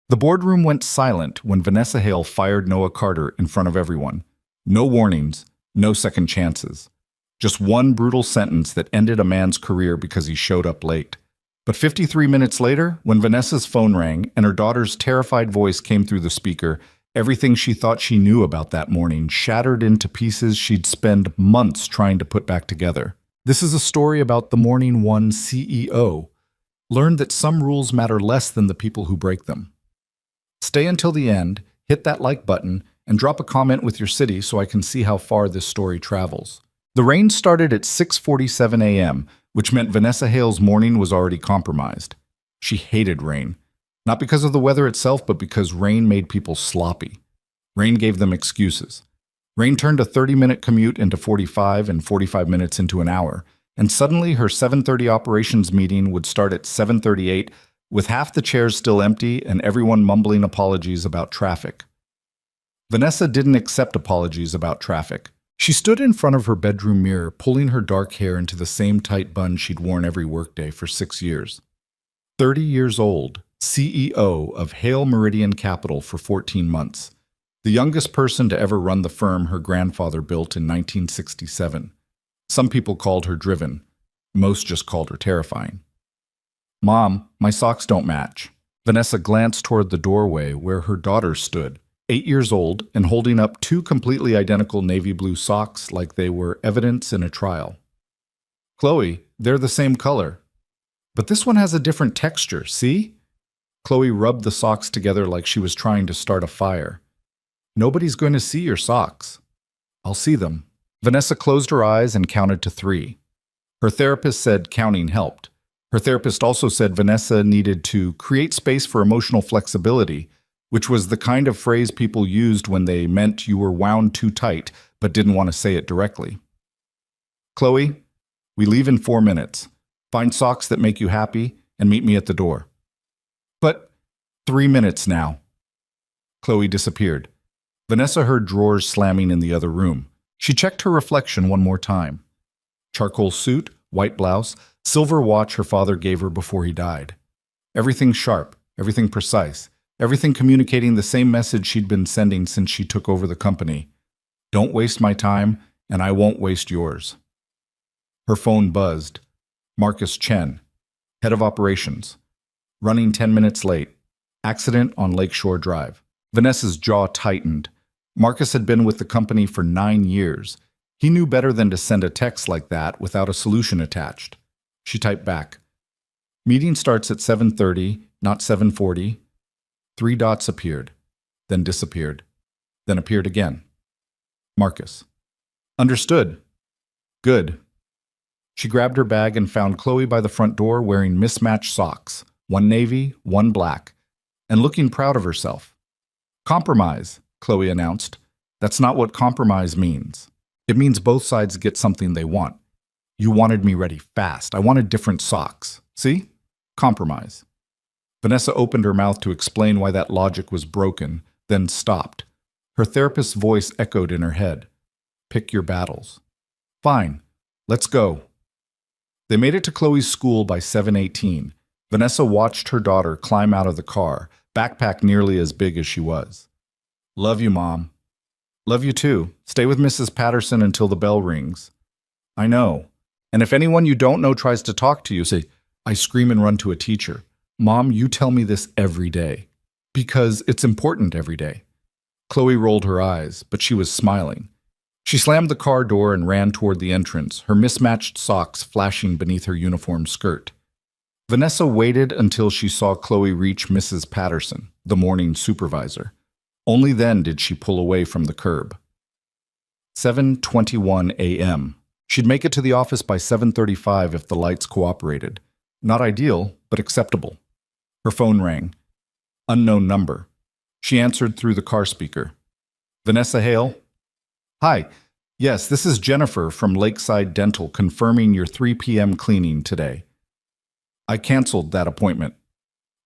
The boardroom went silent when Vanessa Hale fired Noah Carter in front of everyone. No warnings, no second chances. Just one brutal sentence that ended a man's career because he showed up late. But 53 minutes later, when Vanessa's phone rang and her daughter's terrified voice came through the speaker, everything she thought she knew about that morning shattered into pieces she'd spend months trying to put back together. This is a story about the Morning One CEO. Learn that some rules matter less than the people who break them. Stay until the end, hit that like button, and drop a comment with your city so I can see how far this story travels. The rain started at 6:47 a.m., which meant Vanessa Hale's morning was already compromised. She hated rain, not because of the weather itself, but because rain made people sloppy. Rain gave them excuses. Rain turned a 30-minute commute into 45 and 45 minutes into an hour, and suddenly her 7:30 operations meeting would start at 7:38 with half the chairs still empty and everyone mumbling apologies about traffic. Vanessa didn't accept apologies about traffic. She stood in front of her bedroom mirror, pulling her dark hair into the same tight bun she'd worn every workday for 6 years. 30 years old, CEO of Hale Meridian Capital for 14 months. The youngest person to ever run the firm her grandfather built in 1967. Some people called her driven. Most just called her terrifying. "Mom, my socks don't match." Vanessa glanced toward the doorway where her daughter stood, 8 years old and holding up two completely identical navy blue socks like they were evidence in a trial. "Chloe, they're the same color. But this one has a different texture, see?" Chloe rubbed the socks together like she was trying to start a fire. "Nobody's going to see your socks." "I'll see them." Vanessa closed her eyes and counted to 3. Her therapist said counting helped. Her therapist also said Vanessa needed to create space for emotional flexibility, which was the kind of phrase people used when they meant you were wound too tight but didn't want to say it directly. "Chloe, we leave in 4 minutes. Find socks that make you happy and meet me at the door." "But 3 minutes now." Chloe disappeared. Vanessa heard drawers slamming in the other room. She checked her reflection one more time. Charcoal suit, white blouse, silver watch her father gave her before he died. Everything sharp, everything precise, everything communicating the same message she'd been sending since she took over the company. "Don't waste my time, and I won't waste yours." Her phone buzzed. Marcus Chen, head of operations. Running 10 minutes late. Accident on Lakeshore Drive. Vanessa's jaw tightened. Marcus had been with the company for 9 years. He knew better than to send a text like that without a solution attached. She typed back. "Meeting starts at 7:30, not 7:40. 3 dots appeared, then disappeared, then appeared again. Marcus. "Understood. Good." She grabbed her bag and found Chloe by the front door wearing mismatched socks, one navy, one black, and looking proud of herself. "Compromise," Chloe announced. "That's not what compromise means. It means both sides get something they want. You wanted me ready fast. I wanted different socks. See? Compromise." Vanessa opened her mouth to explain why that logic was broken, then stopped. Her therapist's voice echoed in her head. "Pick your battles." "Fine. Let's go." They made it to Chloe's school by 7:18. Vanessa watched her daughter climb out of the car, backpack nearly as big as she was. "Love you, Mom." "Love you too. Stay with Mrs. Patterson until the bell rings." "I know. And if anyone you don't know tries to talk to you, say," I scream and run to a teacher. "Mom, you tell me this every day." "Because it's important every day." Chloe rolled her eyes, but she was smiling. She slammed the car door and ran toward the entrance, her mismatched socks flashing beneath her uniform skirt. Vanessa waited until she saw Chloe reach Mrs. Patterson, the morning supervisor. Only then did she pull away from the curb. 7:21 a.m. She'd make it to the office by 7:35 if the lights cooperated. Not ideal, but acceptable. Her phone rang. Unknown number. She answered through the car speaker. "Vanessa Hale?" "Hi. Yes, this is Jennifer from Lakeside Dental confirming your 3 p.m. cleaning today." "I canceled that appointment."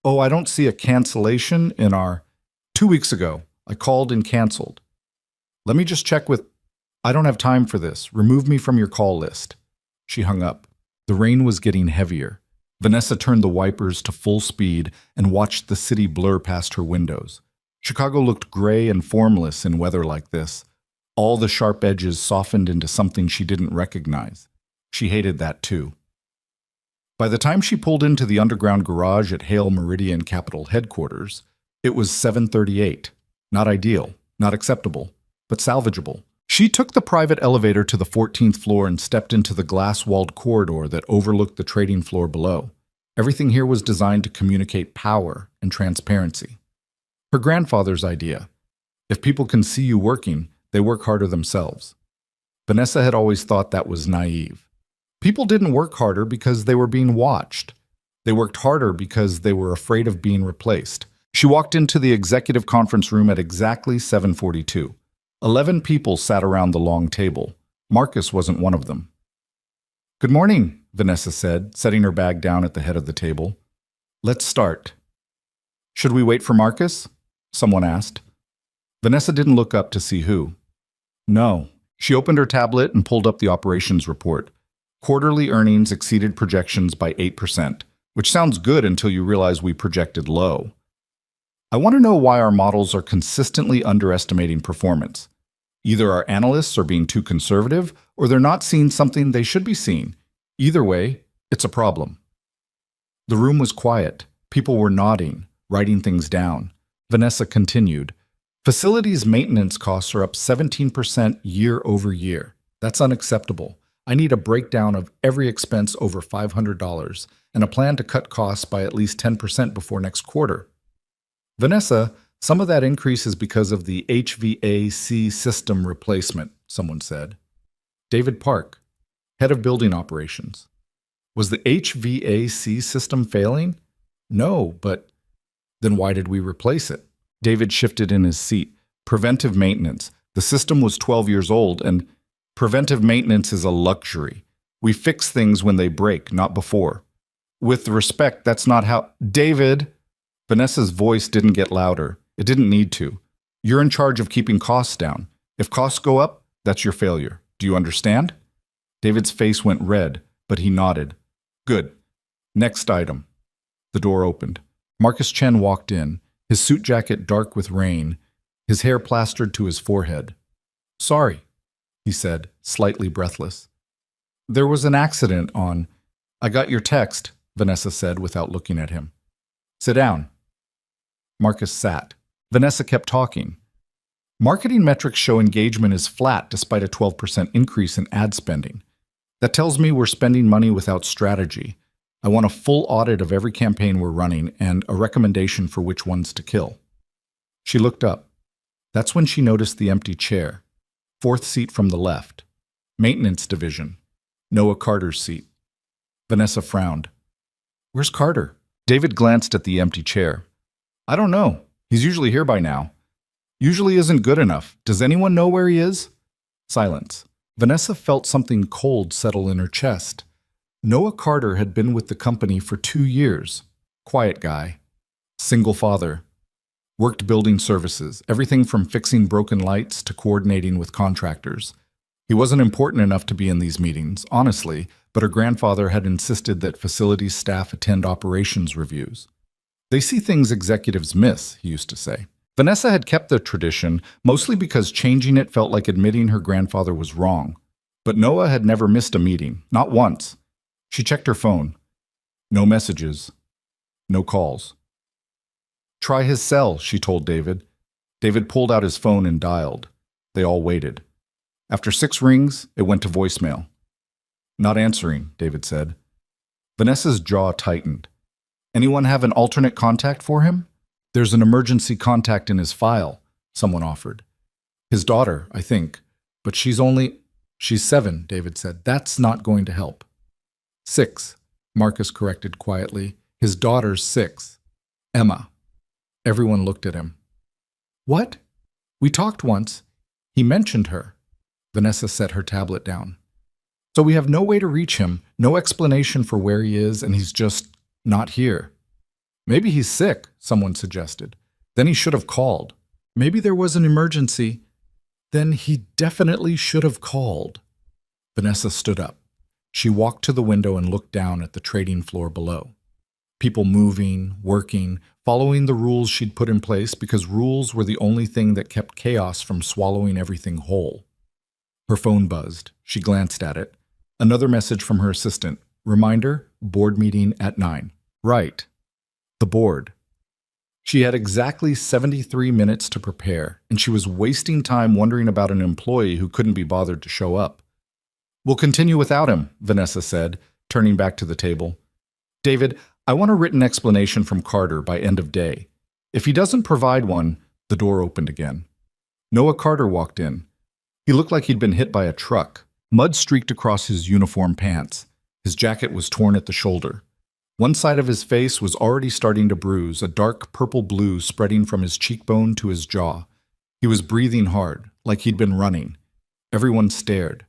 "Oh, I don't see a cancellation in our—" 2 weeks ago, I called and canceled." "Let me just check with—" "I don't have time for this. Remove me from your call list." She hung up. The rain was getting heavier. Vanessa turned the wipers to full speed and watched the city blur past her windows. Chicago looked gray and formless in weather like this. All the sharp edges softened into something she didn't recognize. She hated that too. By the time she pulled into the underground garage at Hale Meridian Capital headquarters, it was 7:38. Not ideal, not acceptable, but salvageable. She took the private elevator to the 14th floor and stepped into the glass-walled corridor that overlooked the trading floor below. Everything here was designed to communicate power and transparency. Her grandfather's idea. If people can see you working, they work harder themselves. Vanessa had always thought that was naive. People didn't work harder because they were being watched. They worked harder because they were afraid of being replaced. She walked into the executive conference room at exactly 7:42. 11 people sat around the long table. Marcus wasn't one of them. "Good morning," Vanessa said, setting her bag down at the head of the table. "Let's start." "Should we wait for Marcus?" someone asked. Vanessa didn't look up to see who. No. She opened her tablet and pulled up the operations report. Quarterly earnings exceeded projections by 8%, which sounds good until you realize we projected low. "I want to know why our models are consistently underestimating performance. Either our analysts are being too conservative, or they're not seeing something they should be seeing. Either way, it's a problem." The room was quiet. People were nodding, writing things down. Vanessa continued, "Facilities maintenance costs are up 17% year over year. That's unacceptable. I need a breakdown of every expense over $500 and a plan to cut costs by at least 10% before next quarter." "Vanessa, some of that increase is because of the HVAC system replacement," someone said. David Park, head of building operations. "Was the HVAC system failing?" "No, but then why did we replace it?" David shifted in his seat. "Preventive maintenance. The system was 12 years old, and preventive maintenance is a luxury. We fix things when they break, not before." "With respect, that's not how—" "David!" Vanessa's voice didn't get louder. It didn't need to. "You're in charge of keeping costs down. If costs go up, that's your failure. Do you understand?" David's face went red, but he nodded. "Good. Next item." The door opened. Marcus Chen walked in, his suit jacket dark with rain, his hair plastered to his forehead. "Sorry," he said, slightly breathless. "There was an accident on—" "I got your text," Vanessa said without looking at him. "Sit down." Marcus sat. Vanessa kept talking. "Marketing metrics show engagement is flat despite a 12% increase in ad spending. That tells me we're spending money without strategy. I want a full audit of every campaign we're running and a recommendation for which ones to kill." She looked up. That's when she noticed the empty chair. Fourth seat from the left. Maintenance division. Noah Carter's seat. Vanessa frowned. "Where's Carter?" David glanced at the empty chair. "I don't know. He's usually here by now." "Usually isn't good enough. Does anyone know where he is?" Silence. Vanessa felt something cold settle in her chest. Noah Carter had been with the company for 2 years. Quiet guy. Single father. Worked building services, everything from fixing broken lights to coordinating with contractors. He wasn't important enough to be in these meetings, honestly, but her grandfather had insisted that facilities staff attend operations reviews. "They see things executives miss," he used to say. Vanessa had kept the tradition, mostly because changing it felt like admitting her grandfather was wrong. But Noah had never missed a meeting, not once. She checked her phone. No messages. No calls. "Try his cell," she told David. David pulled out his phone and dialed. They all waited. After 6 rings, it went to voicemail. "Not answering," David said. Vanessa's jaw tightened. "Anyone have an alternate contact for him?" "There's an emergency contact in his file," someone offered. "His daughter, I think. But she's 7, David said. "That's not going to help." 6, Marcus corrected quietly. "His daughter's 6. Emma." Everyone looked at him. "What?" "We talked once. He mentioned her." Vanessa set her tablet down. "So we have no way to reach him, no explanation for where he is, and he's just not here." "Maybe he's sick," someone suggested. "Then he should have called." "Maybe there was an emergency." "Then he definitely should have called." Vanessa stood up. She walked to the window and looked down at the trading floor below. People moving, working, following the rules she'd put in place because rules were the only thing that kept chaos from swallowing everything whole. Her phone buzzed. She glanced at it. Another message from her assistant. Reminder, board meeting at 9. Right. The board. She had exactly 73 minutes to prepare, and she was wasting time wondering about an employee who couldn't be bothered to show up. We'll continue without him, Vanessa said, turning back to the table. David, I want a written explanation from Carter by end of day. If he doesn't provide one, the door opened again. Noah Carter walked in. He looked like he'd been hit by a truck. Mud streaked across his uniform pants. His jacket was torn at the shoulder. One side of his face was already starting to bruise, a dark purple blue spreading from his cheekbone to his jaw. He was breathing hard, like he'd been running. Everyone stared.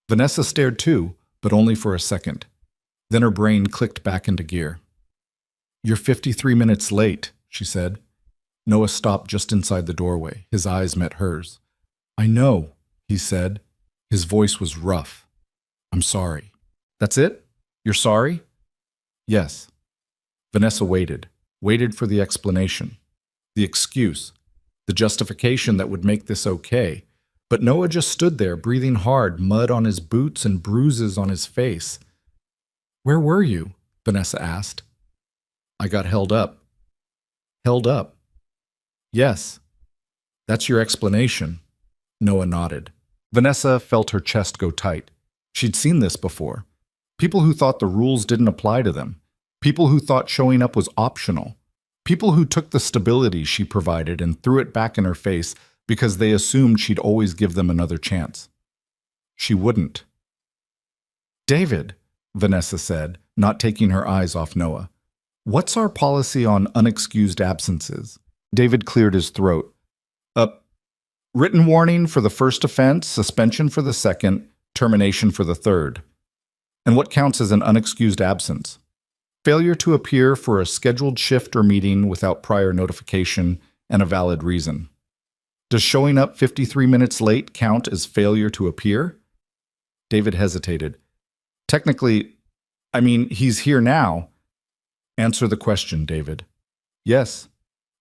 Vanessa stared too, but only for a second. Then her brain clicked back into gear. You're 53 minutes late, she said. Noah stopped just inside the doorway. His eyes met hers. I know, he said. His voice was rough. I'm sorry. That's it? You're sorry? Yes. Vanessa waited for the explanation, the excuse, the justification that would make this okay. But Noah just stood there, breathing hard, mud on his boots and bruises on his face. Where were you? Vanessa asked. I got held up. Held up? Yes. That's your explanation. Noah nodded. Vanessa felt her chest go tight. She'd seen this before. People who thought the rules didn't apply to them. People who thought showing up was optional. People who took the stability she provided and threw it back in her face because they assumed she'd always give them another chance. She wouldn't. David, Vanessa said, not taking her eyes off Noah. What's our policy on unexcused absences? David cleared his throat. Written warning for the first offense, suspension for the second, termination for the third. And what counts as an unexcused absence? Failure to appear for a scheduled shift or meeting without prior notification and a valid reason. Does showing up 53 minutes late count as failure to appear? David hesitated. Technically, he's here now. Answer the question, David. Yes,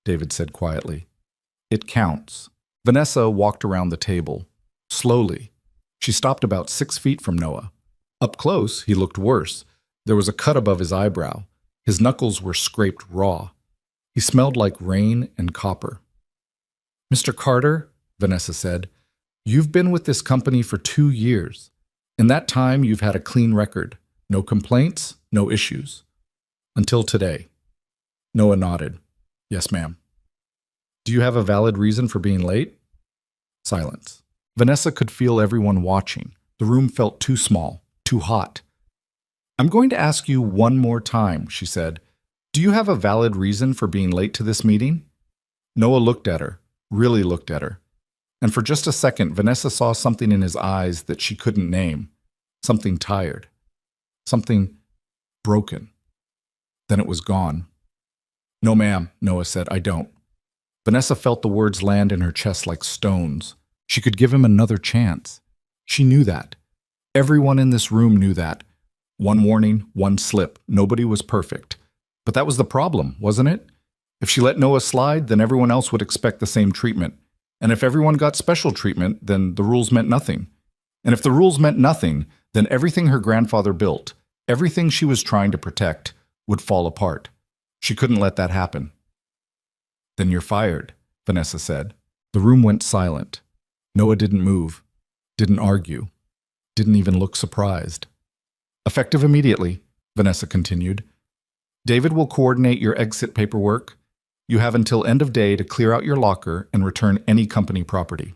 David said quietly. It counts. Vanessa walked around the table. Slowly. She stopped about 6 feet from Noah. Up close, he looked worse. There was a cut above his eyebrow. His knuckles were scraped raw. He smelled like rain and copper. Mr. Carter, Vanessa said, you've been with this company for 2 years. In that time, you've had a clean record. No complaints, no issues. Until today. Noah nodded. Yes, ma'am. Do you have a valid reason for being late? Silence. Vanessa could feel everyone watching. The room felt too small, too hot. I'm going to ask you one more time, she said. Do you have a valid reason for being late to this meeting? Noah looked at her, really looked at her. And for just a second, Vanessa saw something in his eyes that she couldn't name. Something tired. Something broken. Then it was gone. No, ma'am, Noah said, I don't. Vanessa felt the words land in her chest like stones. She could give him another chance. She knew that. Everyone in this room knew that. One warning, one slip. Nobody was perfect. But that was the problem, wasn't it? If she let Noah slide, then everyone else would expect the same treatment. And if everyone got special treatment, then the rules meant nothing. And if the rules meant nothing, then everything her grandfather built, everything she was trying to protect, would fall apart. She couldn't let that happen. Then you're fired, Vanessa said. The room went silent. Noah didn't move, didn't argue, didn't even look surprised. Effective immediately, Vanessa continued. David will coordinate your exit paperwork. You have until end of day to clear out your locker and return any company property.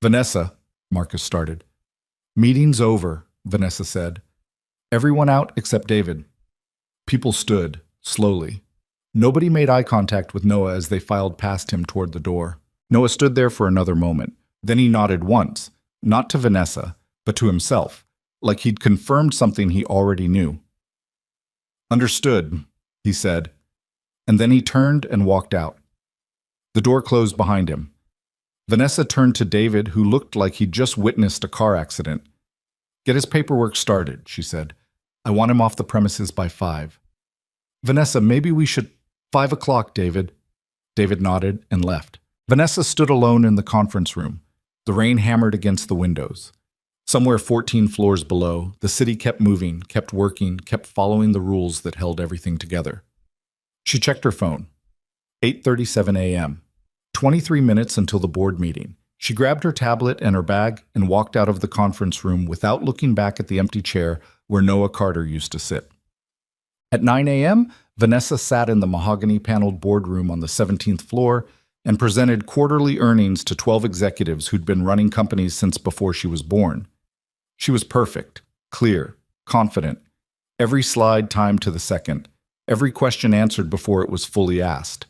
Vanessa, Marcus started. Meeting's over, Vanessa said. Everyone out except David. People stood, slowly. Nobody made eye contact with Noah as they filed past him toward the door. Noah stood there for another moment. Then he nodded once, not to Vanessa, but to himself, like he'd confirmed something he already knew. Understood, he said, and then he turned and walked out. The door closed behind him. Vanessa turned to David, who looked like he'd just witnessed a car accident. Get his paperwork started, she said. I want him off the premises by 5. Vanessa, maybe we should— 5 o'clock, David. David nodded and left. Vanessa stood alone in the conference room. The rain hammered against the windows. Somewhere 14 floors below, the city kept moving, kept working, kept following the rules that held everything together. She checked her phone. 8:37 a.m. 23 minutes until the board meeting. She grabbed her tablet and her bag and walked out of the conference room without looking back at the empty chair where Noah Carter used to sit. At 9 a.m., Vanessa sat in the mahogany-paneled boardroom on the 17th floor and presented quarterly earnings to 12 executives who'd been running companies since before she was born. She was perfect, clear, confident, every slide timed to the second, every question answered before it was fully asked.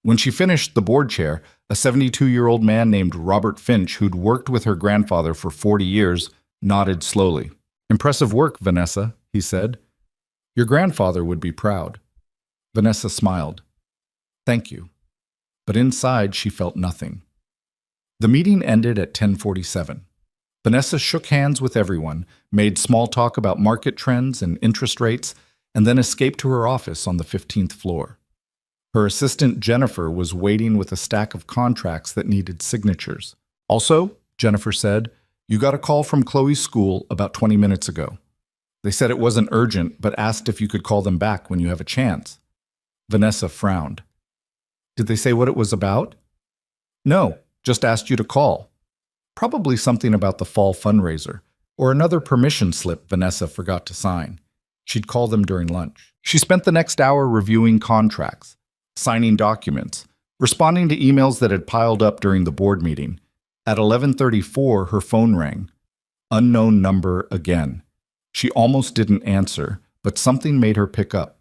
When she finished, the board chair, a 72-year-old man named Robert Finch, who'd worked with her grandfather for 40 years, nodded slowly. "Impressive work, Vanessa," he said. "Your grandfather would be proud." Vanessa smiled. "Thank you." But inside, she felt nothing. The meeting ended at 10:47. Vanessa shook hands with everyone, made small talk about market trends and interest rates, and then escaped to her office on the 15th floor. Her assistant, Jennifer, was waiting with a stack of contracts that needed signatures. "Also," Jennifer said, "you got a call from Chloe's school about 20 minutes ago. They said it wasn't urgent, but asked if you could call them back when you have a chance." Vanessa frowned. "Did they say what it was about?" "No, just asked you to call. Probably something about the fall fundraiser, or another permission slip Vanessa forgot to sign. She'd call them during lunch." She spent the next hour reviewing contracts, signing documents, responding to emails that had piled up during the board meeting. At 11:34, her phone rang. Unknown number again. She almost didn't answer, but something made her pick up.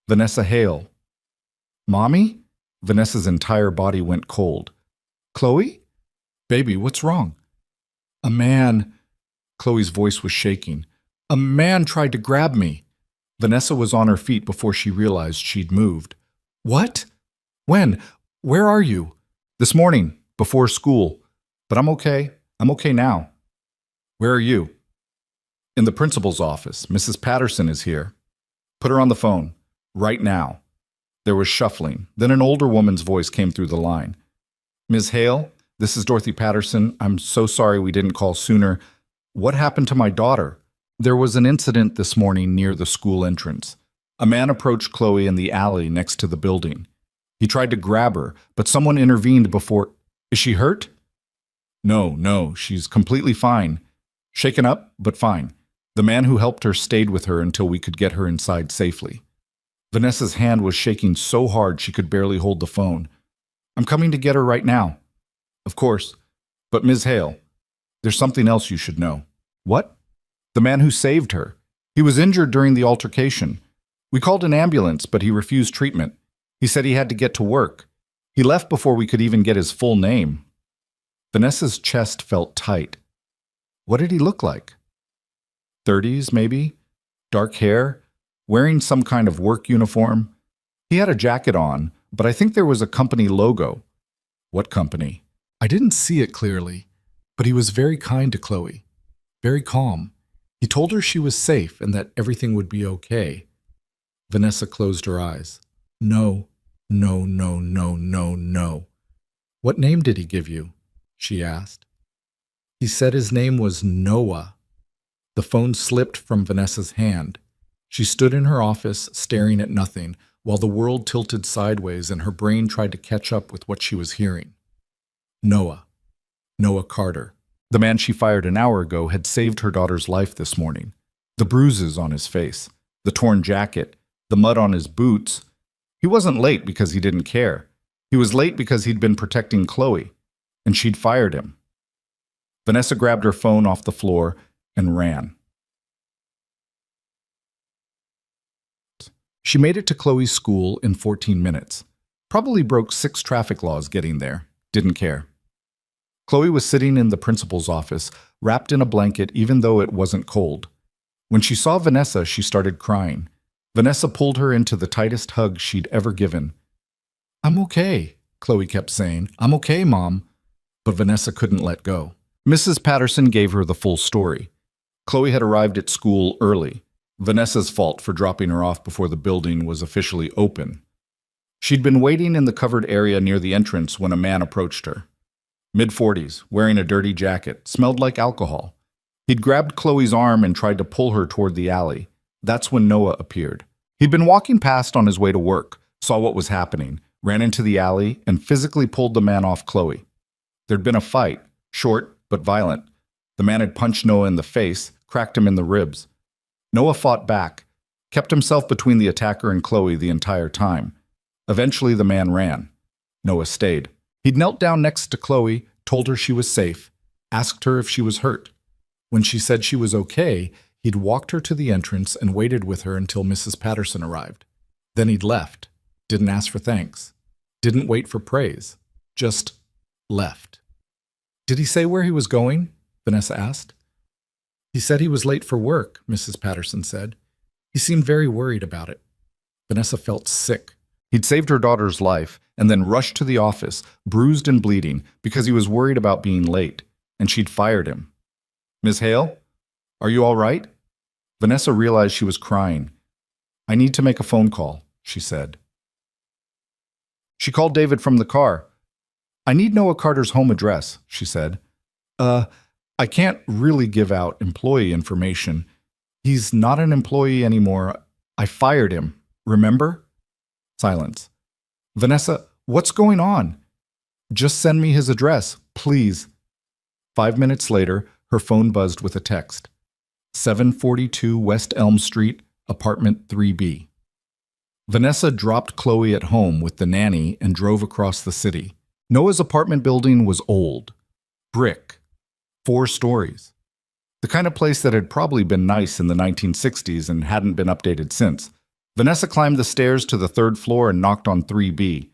Vanessa Hale. "Mommy?" Vanessa's entire body went cold. "Chloe? Baby, what's wrong?" "A man—" Chloe's voice was shaking. "A man tried to grab me." Vanessa was on her feet before she realized she'd moved. "What? When? Where are you?" "This morning, before school. But I'm okay. I'm okay now." "Where are you?" "In the principal's office. Mrs. Patterson is here." "Put her on the phone. Right now." There was shuffling. Then an older woman's voice came through the line. "Ms. Hale, this is Dorothy Patterson. I'm so sorry we didn't call sooner. What happened to my daughter?" "There was an incident this morning near the school entrance. A man approached Chloe in the alley next to the building. He tried to grab her, but someone intervened before— Is she hurt?" No, she's completely fine. Shaken up, but fine. The man who helped her stayed with her until we could get her inside safely." Vanessa's hand was shaking so hard she could barely hold the phone. "I'm coming to get her right now." "Of course. But Ms. Hale, there's something else you should know." "What?" "The man who saved her. He was injured during the altercation. We called an ambulance, but he refused treatment. He said he had to get to work. He left before we could even get his full name." Vanessa's chest felt tight. What did he look like? 30s, maybe? Dark hair? Wearing some kind of work uniform? He had a jacket on, but I think there was a company logo. What company? I didn't see it clearly, but he was very kind to Chloe. Very calm. He told her she was safe and that everything would be okay. Vanessa closed her eyes. No. "What name did he give you?" she asked. "He said his name was Noah." The phone slipped from Vanessa's hand. She stood in her office, staring at nothing, while the world tilted sideways and her brain tried to catch up with what she was hearing. Noah Carter. The man she fired an hour ago had saved her daughter's life this morning. The bruises on his face, the torn jacket, the mud on his boots. He wasn't late because he didn't care. He was late because he'd been protecting Chloe, and she'd fired him. Vanessa grabbed her phone off the floor and ran. She made it to Chloe's school in 14 minutes. Probably broke 6 traffic laws getting there. Didn't care. Chloe was sitting in the principal's office, wrapped in a blanket even though it wasn't cold. When she saw Vanessa, she started crying. Vanessa pulled her into the tightest hug she'd ever given. "I'm okay," Chloe kept saying. "I'm okay, Mom." But Vanessa couldn't let go. Mrs. Patterson gave her the full story. Chloe had arrived at school early, Vanessa's fault for dropping her off before the building was officially open. She'd been waiting in the covered area near the entrance when a man approached her. Mid-40s, wearing a dirty jacket, smelled like alcohol. He'd grabbed Chloe's arm and tried to pull her toward the alley. That's when Noah appeared. He'd been walking past on his way to work, saw what was happening, ran into the alley, and physically pulled the man off Chloe. There'd been a fight, short but violent. The man had punched Noah in the face, cracked him in the ribs. Noah fought back, kept himself between the attacker and Chloe the entire time. Eventually, the man ran. Noah stayed. He'd knelt down next to Chloe, told her she was safe, asked her if she was hurt. When she said she was okay, he'd walked her to the entrance and waited with her until Mrs. Patterson arrived. Then he'd left, didn't ask for thanks, didn't wait for praise, just left. Did he say where he was going? Vanessa asked. He said he was late for work, Mrs. Patterson said. He seemed very worried about it. Vanessa felt sick. He'd saved her daughter's life and then rushed to the office, bruised and bleeding, because he was worried about being late, and she'd fired him. Ms. Hale, are you all right? Vanessa realized she was crying. I need to make a phone call, she said. She called David from the car. I need Noah Carter's home address, she said. I can't really give out employee information. He's not an employee anymore. I fired him, remember? Silence. Vanessa, what's going on? Just send me his address, please. 5 minutes later, her phone buzzed with a text. 742 West Elm Street, apartment 3B. Vanessa dropped Chloe at home with the nanny and drove across the city. Noah's apartment building was old. Brick. 4 stories. The kind of place that had probably been nice in the 1960s and hadn't been updated since. Vanessa climbed the stairs to the 3rd floor and knocked on 3B.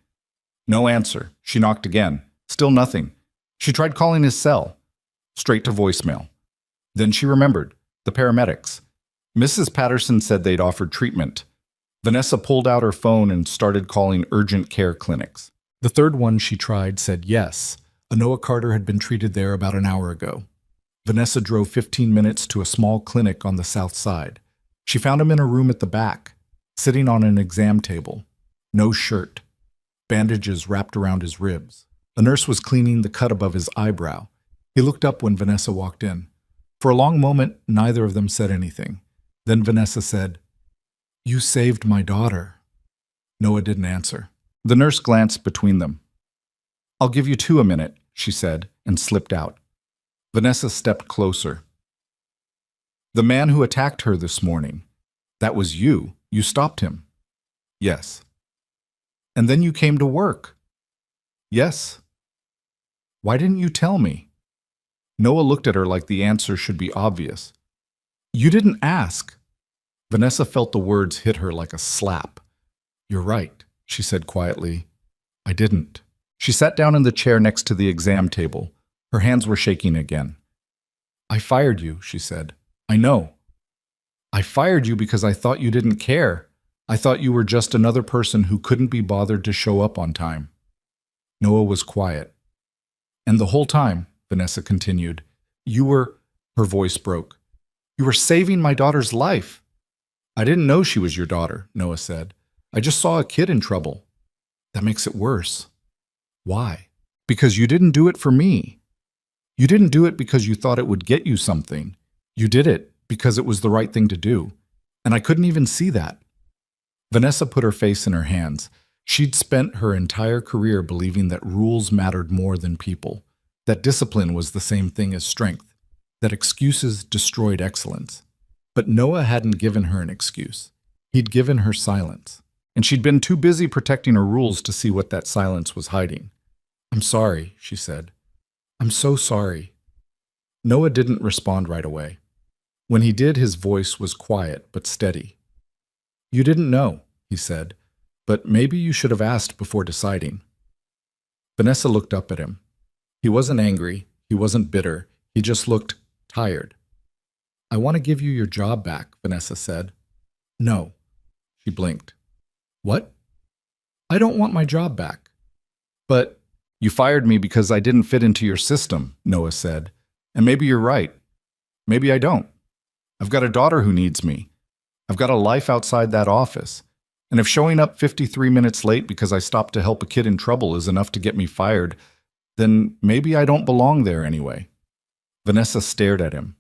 No answer. She knocked again. Still nothing. She tried calling his cell. Straight to voicemail. Then she remembered. The paramedics. Mrs. Patterson said they'd offered treatment. Vanessa pulled out her phone and started calling urgent care clinics. The 3rd one she tried said yes. Noah Carter had been treated there about an hour ago. Vanessa drove 15 minutes to a small clinic on the south side. She found him in a room at the back, sitting on an exam table. No shirt. Bandages wrapped around his ribs. A nurse was cleaning the cut above his eyebrow. He looked up when Vanessa walked in. For a long moment, neither of them said anything. Then Vanessa said, "You saved my daughter." Noah didn't answer. The nurse glanced between them. "I'll give you 2 a minute," she said, and slipped out. Vanessa stepped closer. "The man who attacked her this morning, that was you. You stopped him." "Yes." "And then you came to work." "Yes." "Why didn't you tell me?" Noah looked at her like the answer should be obvious. "You didn't ask." Vanessa felt the words hit her like a slap. "You're right," she said quietly. "I didn't." She sat down in the chair next to the exam table. Her hands were shaking again. "I fired you," she said. "I know. I fired you because I thought you didn't care. I thought you were just another person who couldn't be bothered to show up on time." Noah was quiet. "And the whole time," Vanessa continued, "you were—" Her voice broke. "You were saving my daughter's life." "I didn't know she was your daughter," Noah said. "I just saw a kid in trouble." "That makes it worse." "Why?" "Because you didn't do it for me. You didn't do it because you thought it would get you something. You did it because it was the right thing to do. And I couldn't even see that." Vanessa put her face in her hands. She'd spent her entire career believing that rules mattered more than people, that discipline was the same thing as strength, that excuses destroyed excellence. But Noah hadn't given her an excuse. He'd given her silence. And she'd been too busy protecting her rules to see what that silence was hiding. "I'm sorry," she said. "I'm so sorry." Noah didn't respond right away. When he did, his voice was quiet but steady. "You didn't know," he said, "but maybe you should have asked before deciding." Vanessa looked up at him. He wasn't angry, he wasn't bitter, he just looked tired. "I want to give you your job back," Vanessa said. "No." She blinked. "What?" "I don't want my job back." "But you fired me because I didn't fit into your system," Noah said. "And maybe you're right. Maybe I don't." I've got a daughter who needs me. I've got a life outside that office. And if showing up 53 minutes late because I stopped to help a kid in trouble is enough to get me fired, then maybe I don't belong there anyway." Vanessa stared at him.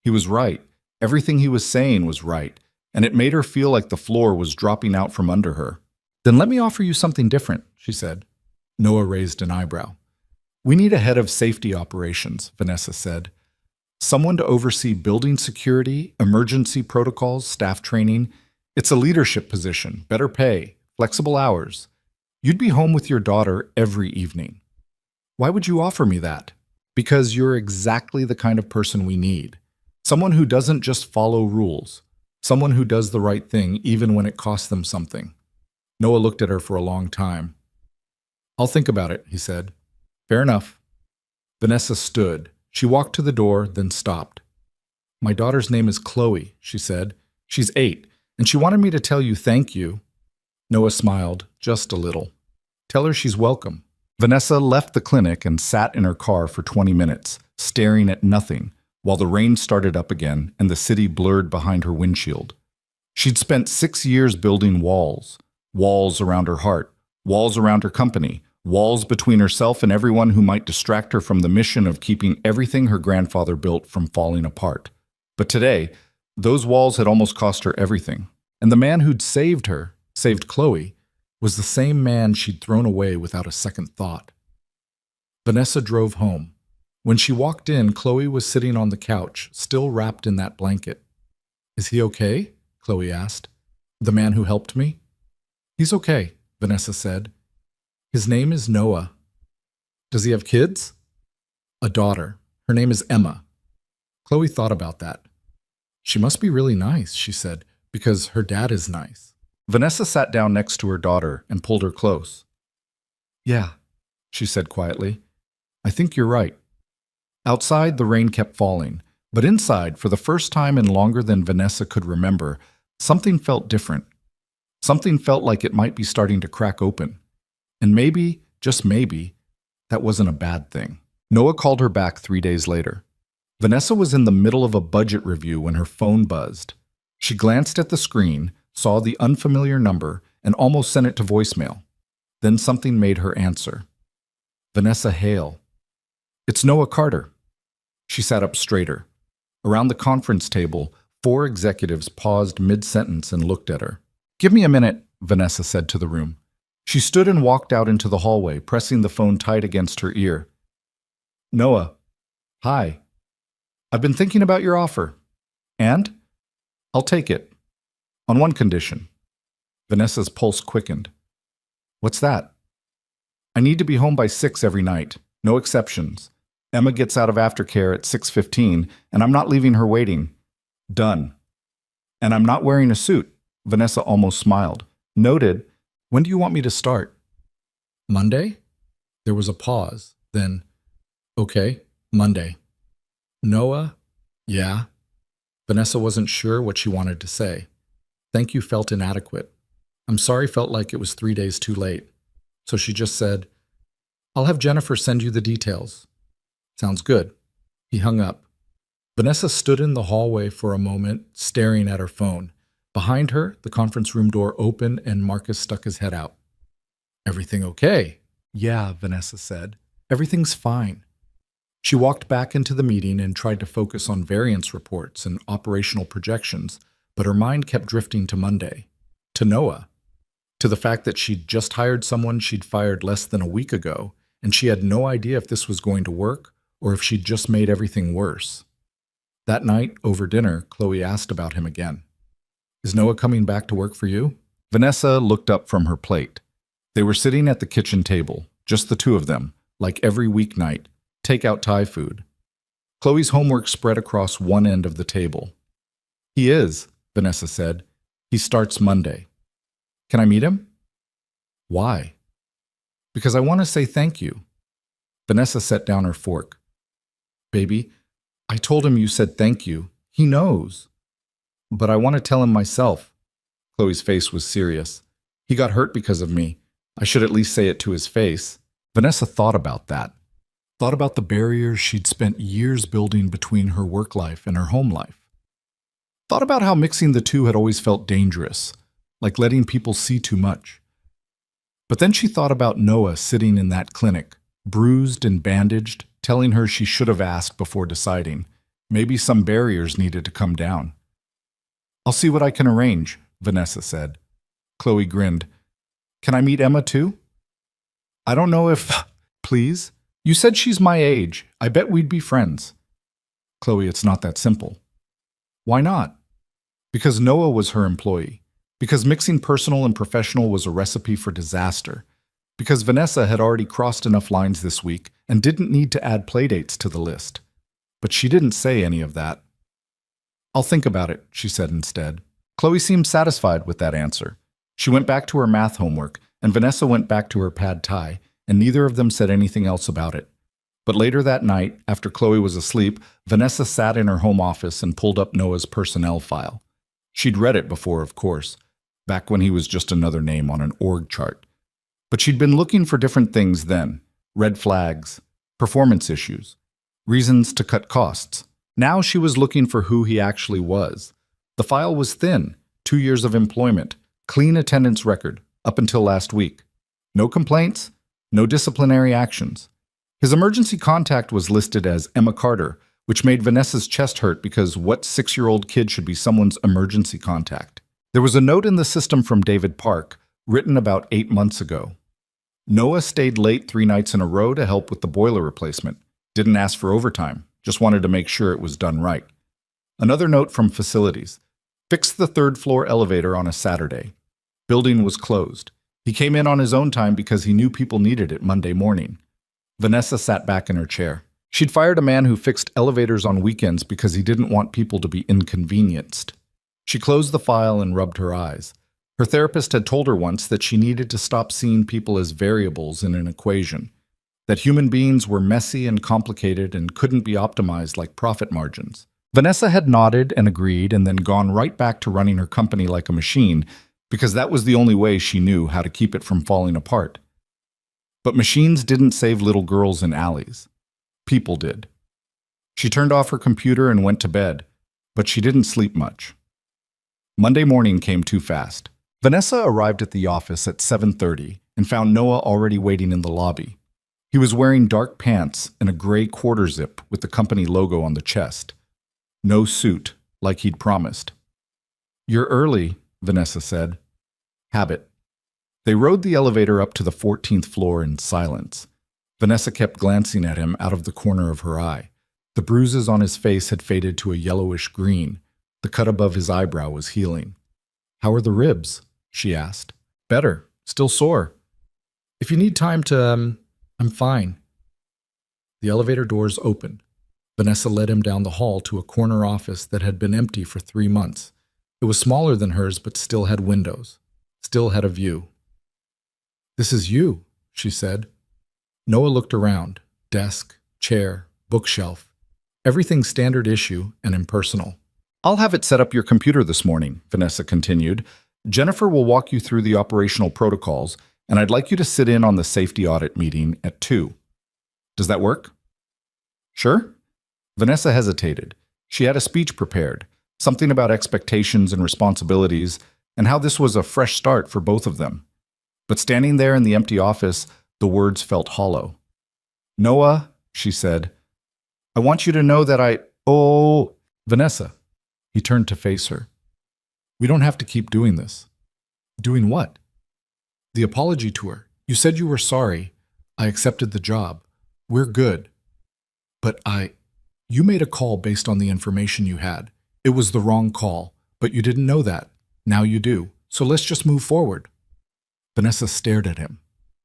He was right. Everything he was saying was right, and it made her feel like the floor was dropping out from under her. "Then let me offer you something different," she said. Noah raised an eyebrow. "We need a head of safety operations," Vanessa said. "Someone to oversee building security, emergency protocols, staff training. It's a leadership position, better pay, flexible hours. You'd be home with your daughter every evening." "Why would you offer me that?" "Because you're exactly the kind of person we need. Someone who doesn't just follow rules. Someone who does the right thing even when it costs them something." Noah looked at her for a long time. "I'll think about it," he said. "Fair enough." Vanessa stood. She walked to the door, then stopped. "My daughter's name is Chloe," she said. "She's 8, and she wanted me to tell you thank you." Noah smiled, just a little. "Tell her she's welcome." Vanessa left the clinic and sat in her car for 20 minutes, staring at nothing, while the rain started up again and the city blurred behind her windshield. She'd spent 6 years building walls. Walls around her heart, walls around her company, walls between herself and everyone who might distract her from the mission of keeping everything her grandfather built from falling apart. But today, those walls had almost cost her everything. And the man who'd saved her, saved Chloe, was the same man she'd thrown away without a second thought. Vanessa drove home. When she walked in, Chloe was sitting on the couch, still wrapped in that blanket. "Is he okay?" Chloe asked. "The man who helped me?" "He's okay," Vanessa said. "His name is Noah." "Does he have kids?" "A daughter. Her name is Emma." Chloe thought about that. "She must be really nice," she said, "because her dad is nice." Vanessa sat down next to her daughter and pulled her close. "Yeah," she said quietly. "I think you're right." Outside, the rain kept falling, but inside, for the first time in longer than Vanessa could remember, something felt different. Something felt like it might be starting to crack open. And maybe, just maybe, that wasn't a bad thing. Noah called her back 3 days later. Vanessa was in the middle of a budget review when her phone buzzed. She glanced at the screen, saw the unfamiliar number, and almost sent it to voicemail. Then something made her answer. "Vanessa Hale." "It's Noah Carter." She sat up straighter. Around the conference table, 4 executives paused mid-sentence and looked at her. "Give me a minute," Vanessa said to the room. She stood and walked out into the hallway, pressing the phone tight against her ear. "Noah, hi. I've been thinking about your offer. And? I'll take it. On one condition." Vanessa's pulse quickened. "What's that?" "I need to be home by 6 every night. No exceptions. Emma gets out of aftercare at 6:15, and I'm not leaving her waiting. Done. And I'm not wearing a suit." Vanessa almost smiled. "Noted. When do you want me to start?" "Monday?" There was a pause. Then, "Okay, Monday." "Noah?" "Yeah." Vanessa wasn't sure what she wanted to say. "Thank you" felt inadequate. "I'm sorry" felt like it was 3 days too late. So she just said, "I'll have Jennifer send you the details." "Sounds good." He hung up. Vanessa stood in the hallway for a moment, staring at her phone. Behind her, the conference room door opened and Marcus stuck his head out. "Everything okay?" "Yeah," Vanessa said. "Everything's fine." She walked back into the meeting and tried to focus on variance reports and operational projections, but her mind kept drifting to Monday, to Noah, to the fact that she'd just hired someone she'd fired less than a week ago, and she had no idea if this was going to work or if she'd just made everything worse. That night, over dinner, Chloe asked about him again. "Is Noah coming back to work for you?" Vanessa looked up from her plate. They were sitting at the kitchen table, just the two of them, like every weeknight, take-out Thai food. Chloe's homework spread across one end of the table. "He is," Vanessa said. "He starts Monday." "Can I meet him?" "Why?" "Because I want to say thank you." Vanessa set down her fork. "Baby, I told him you said thank you. He knows." "But I want to tell him myself." Chloe's face was serious. "He got hurt because of me. I should at least say it to his face." Vanessa thought about that. Thought about the barriers she'd spent years building between her work life and her home life. Thought about how mixing the two had always felt dangerous, like letting people see too much. But then she thought about Noah sitting in that clinic, bruised and bandaged, telling her she should have asked before deciding. Maybe some barriers needed to come down. "I'll see what I can arrange," Vanessa said. Chloe grinned. "Can I meet Emma too?" "I don't know if—" "Please? You said she's my age. I bet we'd be friends." "Chloe, it's not that simple." "Why not?" "Because Noah was her employee. Because mixing personal and professional was a recipe for disaster. Because Vanessa had already crossed enough lines this week and didn't need to add playdates to the list. But she didn't say any of that." "I'll think about it," she said instead. Chloe seemed satisfied with that answer. She went back to her math homework, and Vanessa went back to her pad thai, and neither of them said anything else about it. But later that night, after Chloe was asleep, Vanessa sat in her home office and pulled up Noah's personnel file. She'd read it before, of course, back when he was just another name on an org chart. But she'd been looking for different things then: red flags, performance issues, reasons to cut costs. Now she was looking for who he actually was. The file was thin: 2 years of employment, clean attendance record, up until last week. No complaints, no disciplinary actions. His emergency contact was listed as Emma Carter, which made Vanessa's chest hurt because what 6-year-old kid should be someone's emergency contact? There was a note in the system from David Park, written about 8 months ago. Noah stayed late 3 nights in a row to help with the boiler replacement. Didn't ask for overtime, just wanted to make sure it was done right. Another note from facilities. Fixed the 3rd floor elevator on a Saturday. Building was closed. He came in on his own time because he knew people needed it Monday morning. Vanessa sat back in her chair. She'd fired a man who fixed elevators on weekends because he didn't want people to be inconvenienced. She closed the file and rubbed her eyes. Her therapist had told her once that she needed to stop seeing people as variables in an equation, that human beings were messy and complicated and couldn't be optimized like profit margins. Vanessa had nodded and agreed and then gone right back to running her company like a machine because that was the only way she knew how to keep it from falling apart. But machines didn't save little girls in alleys. People did. She turned off her computer and went to bed, but she didn't sleep much. Monday morning came too fast. Vanessa arrived at the office at 7:30 and found Noah already waiting in the lobby. He was wearing dark pants and a gray quarter zip with the company logo on the chest. No suit, like he'd promised. "You're early," Vanessa said. Habit. They rode the elevator up to the 14th floor in silence. Vanessa kept glancing at him out of the corner of her eye. The bruises on his face had faded to a yellowish green. The cut above his eyebrow was healing. "How are the ribs?" she asked. "Better. Still sore. If you need time to, I'm fine." The elevator doors opened. Vanessa led him down the hall to a corner office that had been empty for 3 months. It was smaller than hers, but still had windows. Still had a view. "This is you," she said. Noah looked around. Desk, chair, bookshelf. Everything standard issue and impersonal. "I'll have it set up your computer this morning," Vanessa continued. "Jennifer will walk you through the operational protocols, and I'd like you to sit in on the safety audit meeting at 2. Does that work?" "Sure?" Vanessa hesitated. She had a speech prepared, something about expectations and responsibilities, and how this was a fresh start for both of them. But standing there in the empty office, the words felt hollow. "Noah," she said, "I want you to know that Oh, Vanessa." He turned to face her. "We don't have to keep doing this." "Doing what?" "The apology tour. You said you were sorry. I accepted the job. We're good. But You made a call based on the information you had. It was the wrong call, but you didn't know that. Now you do. So let's just move forward." Vanessa stared at him.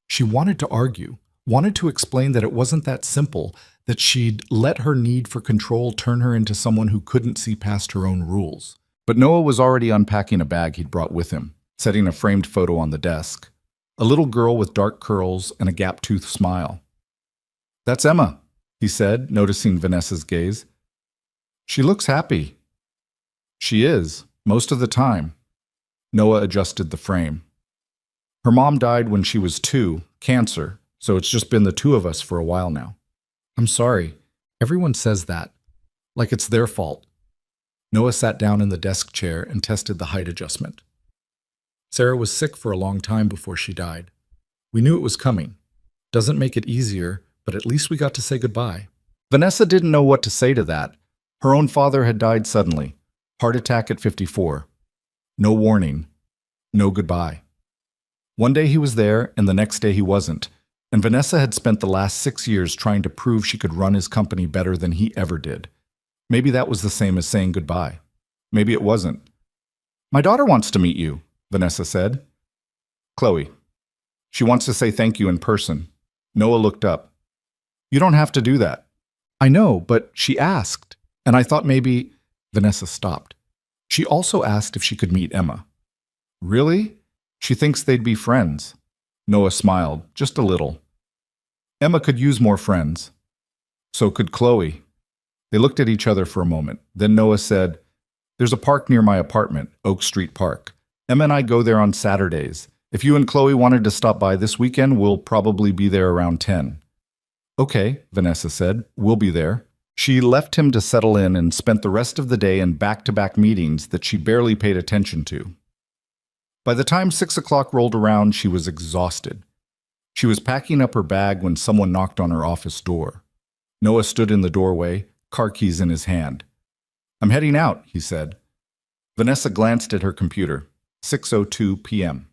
She wanted to argue, wanted to explain that it wasn't that simple, that she'd let her need for control turn her into someone who couldn't see past her own rules. But Noah was already unpacking a bag he'd brought with him, setting a framed photo on the desk. A little girl with dark curls and a gap-toothed smile. "That's Emma," he said, noticing Vanessa's gaze. "She looks happy." "She is, most of the time." Noah adjusted the frame. "Her mom died when she was 2, cancer, so it's just been the 2 of us for a while now." "I'm sorry. Everyone says that. Like it's their fault." Noah sat down in the desk chair and tested the height adjustment. Sarah was sick for a long time before she died. We knew it was coming. Doesn't make it easier, but at least we got to say goodbye. Vanessa didn't know what to say to that. Her own father had died suddenly. Heart attack at 54. No warning. No goodbye. One day he was there, and the next day he wasn't. And Vanessa had spent the last 6 years trying to prove she could run his company better than he ever did. Maybe that was the same as saying goodbye. Maybe it wasn't. "My daughter wants to meet you," Vanessa said. "Chloe. She wants to say thank you in person." Noah looked up. "You don't have to do that." "I know, but she asked, and I thought maybe—" Vanessa stopped. She also asked if she could meet Emma. "Really? She thinks they'd be friends." Noah smiled, just a little. "Emma could use more friends. So could Chloe." They looked at each other for a moment. Then Noah said, "There's a park near my apartment, Oak Street Park. Emma and I go there on Saturdays. If you and Chloe wanted to stop by this weekend, we'll probably be there around 10. "Okay," Vanessa said. "We'll be there." She left him to settle in and spent the rest of the day in back-to-back meetings that she barely paid attention to. By the time 6 o'clock rolled around, she was exhausted. She was packing up her bag when someone knocked on her office door. Noah stood in the doorway, car keys in his hand. "I'm heading out," he said. Vanessa glanced at her computer. 6:02 p.m.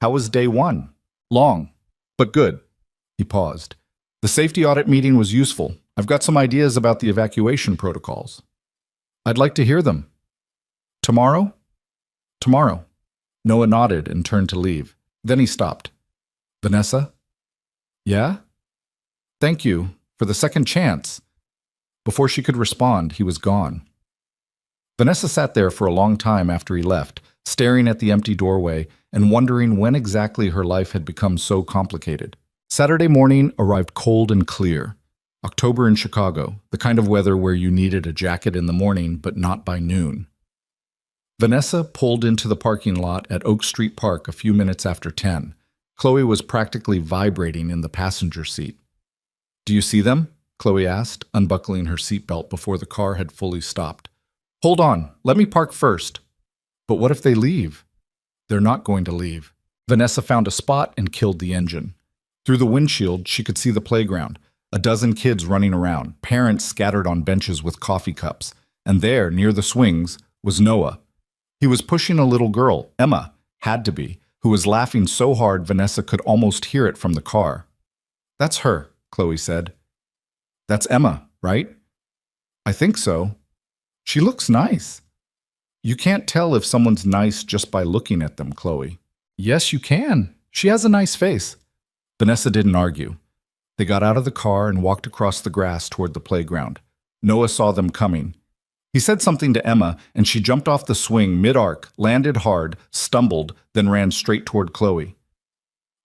"How was day 1? "Long, but good." He paused. "The safety audit meeting was useful. I've got some ideas about the evacuation protocols." "I'd like to hear them." "Tomorrow?" "Tomorrow." Noah nodded and turned to leave. Then he stopped. "Vanessa?" "Yeah?" "Thank you for the second chance." Before she could respond, he was gone. Vanessa sat there for a long time after he left, staring at the empty doorway and wondering when exactly her life had become so complicated. Saturday morning arrived cold and clear. October in Chicago, the kind of weather where you needed a jacket in the morning but not by noon. Vanessa pulled into the parking lot at Oak Street Park a few minutes after 10. Chloe was practically vibrating in the passenger seat. "Do you see them?" Chloe asked, unbuckling her seatbelt before the car had fully stopped. "Hold on, let me park first." "But what if they leave?" "They're not going to leave." Vanessa found a spot and killed the engine. Through the windshield, she could see the playground, a dozen kids running around, parents scattered on benches with coffee cups, and there, near the swings, was Noah. He was pushing a little girl, Emma, had to be, who was laughing so hard Vanessa could almost hear it from the car. "That's her," Chloe said. "That's Emma, right?" "I think so. She looks nice." "You can't tell if someone's nice just by looking at them, Chloe." "Yes, you can. She has a nice face." Vanessa didn't argue. They got out of the car and walked across the grass toward the playground. Noah saw them coming. He said something to Emma, and she jumped off the swing mid-arc, landed hard, stumbled, then ran straight toward Chloe.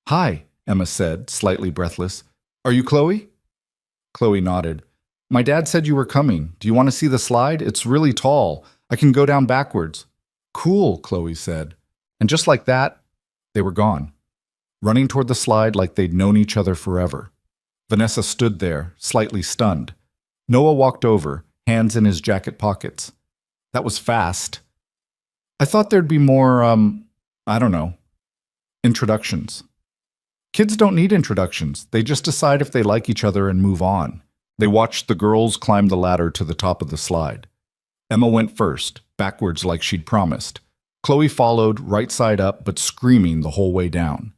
"Hi," Emma said, slightly breathless. "Are you Chloe?" Chloe nodded. "My dad said you were coming. Do you want to see the slide? It's really tall. I can go down backwards." "Cool," Chloe said. And just like that, they were gone, running toward the slide like they'd known each other forever. Vanessa stood there, slightly stunned. Noah walked over, hands in his jacket pockets. "That was fast. I thought there'd be more, I don't know, introductions." "Kids don't need introductions. They just decide if they like each other and move on." They watched the girls climb the ladder to the top of the slide. Emma went first, backwards like she'd promised. Chloe followed, right side up, but screaming the whole way down.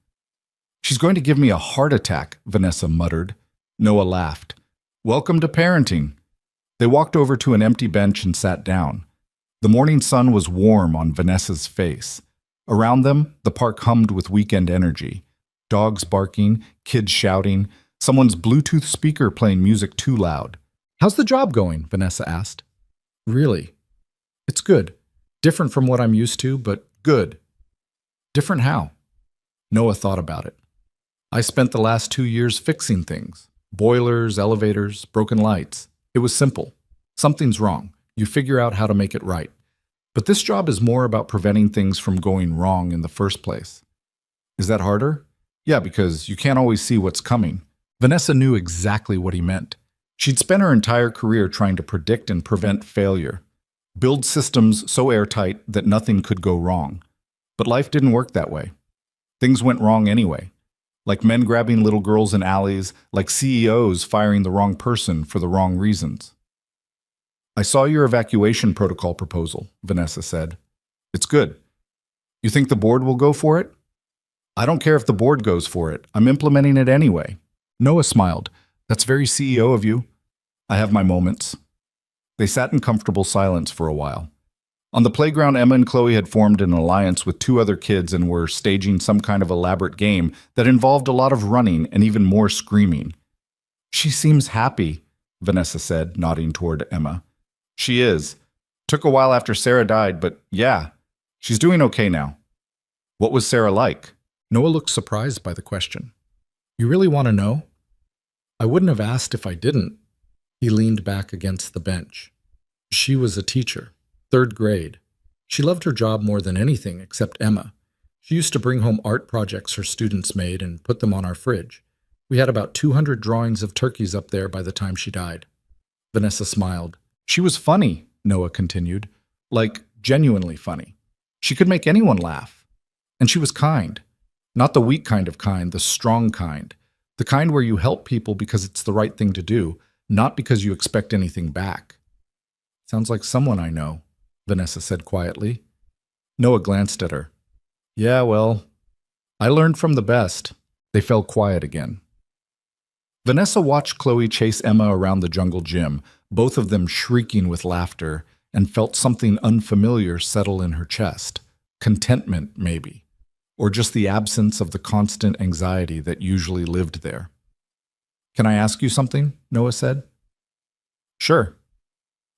"She's going to give me a heart attack," Vanessa muttered. Noah laughed. "Welcome to parenting." They walked over to an empty bench and sat down. The morning sun was warm on Vanessa's face. Around them, the park hummed with weekend energy. Dogs barking, kids shouting, someone's Bluetooth speaker playing music too loud. "How's the job going?" Vanessa asked. "Really? It's good. Different from what I'm used to, but good." "Different how?" Noah thought about it. "I spent the last 2 years fixing things. Boilers, elevators, broken lights. It was simple. Something's wrong. You figure out how to make it right. But this job is more about preventing things from going wrong in the first place." "Is that harder?" "Yeah, because you can't always see what's coming." Vanessa knew exactly what he meant. She'd spent her entire career trying to predict and prevent failure. Build systems so airtight that nothing could go wrong. But life didn't work that way. Things went wrong anyway. Like men grabbing little girls in alleys, like CEOs firing the wrong person for the wrong reasons. I saw your evacuation protocol proposal, Vanessa said. It's good. You think the board will go for it? I don't care if the board goes for it. I'm implementing it anyway. Noah smiled. That's very CEO of you. I have my moments. They sat in comfortable silence for a while. On the playground, Emma and Chloe had formed an alliance with two other kids and were staging some kind of elaborate game that involved a lot of running and even more screaming. She seems happy, Vanessa said, nodding toward Emma. She is. Took a while after Sarah died, but yeah, she's doing okay now. What was Sarah like? Noah looked surprised by the question. You really want to know? I wouldn't have asked if I didn't. He leaned back against the bench. She was a teacher. 3rd grade. She loved her job more than anything except Emma. She used to bring home art projects her students made and put them on our fridge. We had about 200 drawings of turkeys up there by the time she died. Vanessa smiled. She was funny, Noah continued. Like, genuinely funny. She could make anyone laugh. And she was kind. Not the weak kind of kind, the strong kind. The kind where you help people because it's the right thing to do, not because you expect anything back. Sounds like someone I know, Vanessa said quietly. Noah glanced at her. Yeah, well, I learned from the best. They fell quiet again. Vanessa watched Chloe chase Emma around the jungle gym, both of them shrieking with laughter, and felt something unfamiliar settle in her chest. Contentment, maybe. Or just the absence of the constant anxiety that usually lived there. Can I ask you something? Noah said. Sure.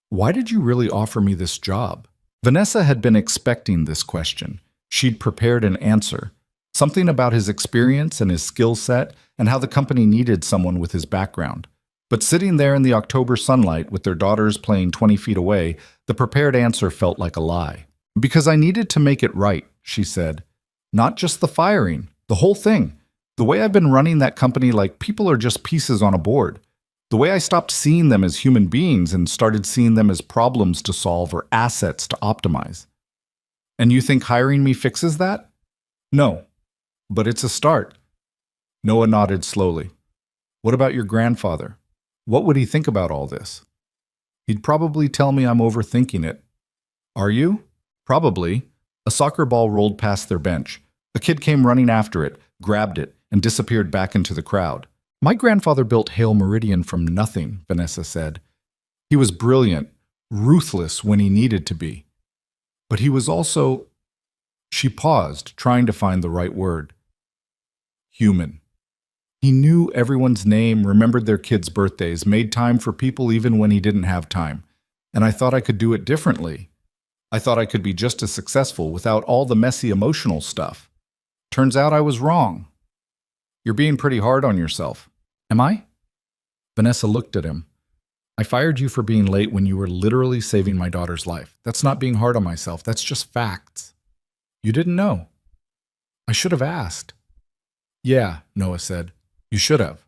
Why did you really offer me this job? Vanessa had been expecting this question. She'd prepared an answer. Something about his experience and his skill set and how the company needed someone with his background. But sitting there in the October sunlight with their daughters playing 20 feet away, the prepared answer felt like a lie. Because I needed to make it right, she said. Not just the firing, the whole thing. The way I've been running that company like people are just pieces on a board. The way I stopped seeing them as human beings and started seeing them as problems to solve or assets to optimize. And you think hiring me fixes that? No, but it's a start. Noah nodded slowly. What about your grandfather? What would he think about all this? He'd probably tell me I'm overthinking it. Are you? Probably. A soccer ball rolled past their bench. A kid came running after it, grabbed it, and disappeared back into the crowd. My grandfather built Hale Meridian from nothing, Vanessa said. He was brilliant, ruthless when he needed to be. But he was also... She paused, trying to find the right word. Human. He knew everyone's name, remembered their kids' birthdays, made time for people even when he didn't have time. And I thought I could do it differently. I thought I could be just as successful without all the messy emotional stuff. Turns out I was wrong. You're being pretty hard on yourself. Am I? Vanessa looked at him. I fired you for being late when you were literally saving my daughter's life. That's not being hard on myself. That's just facts. You didn't know. I should have asked. Yeah, Noah said. You should have.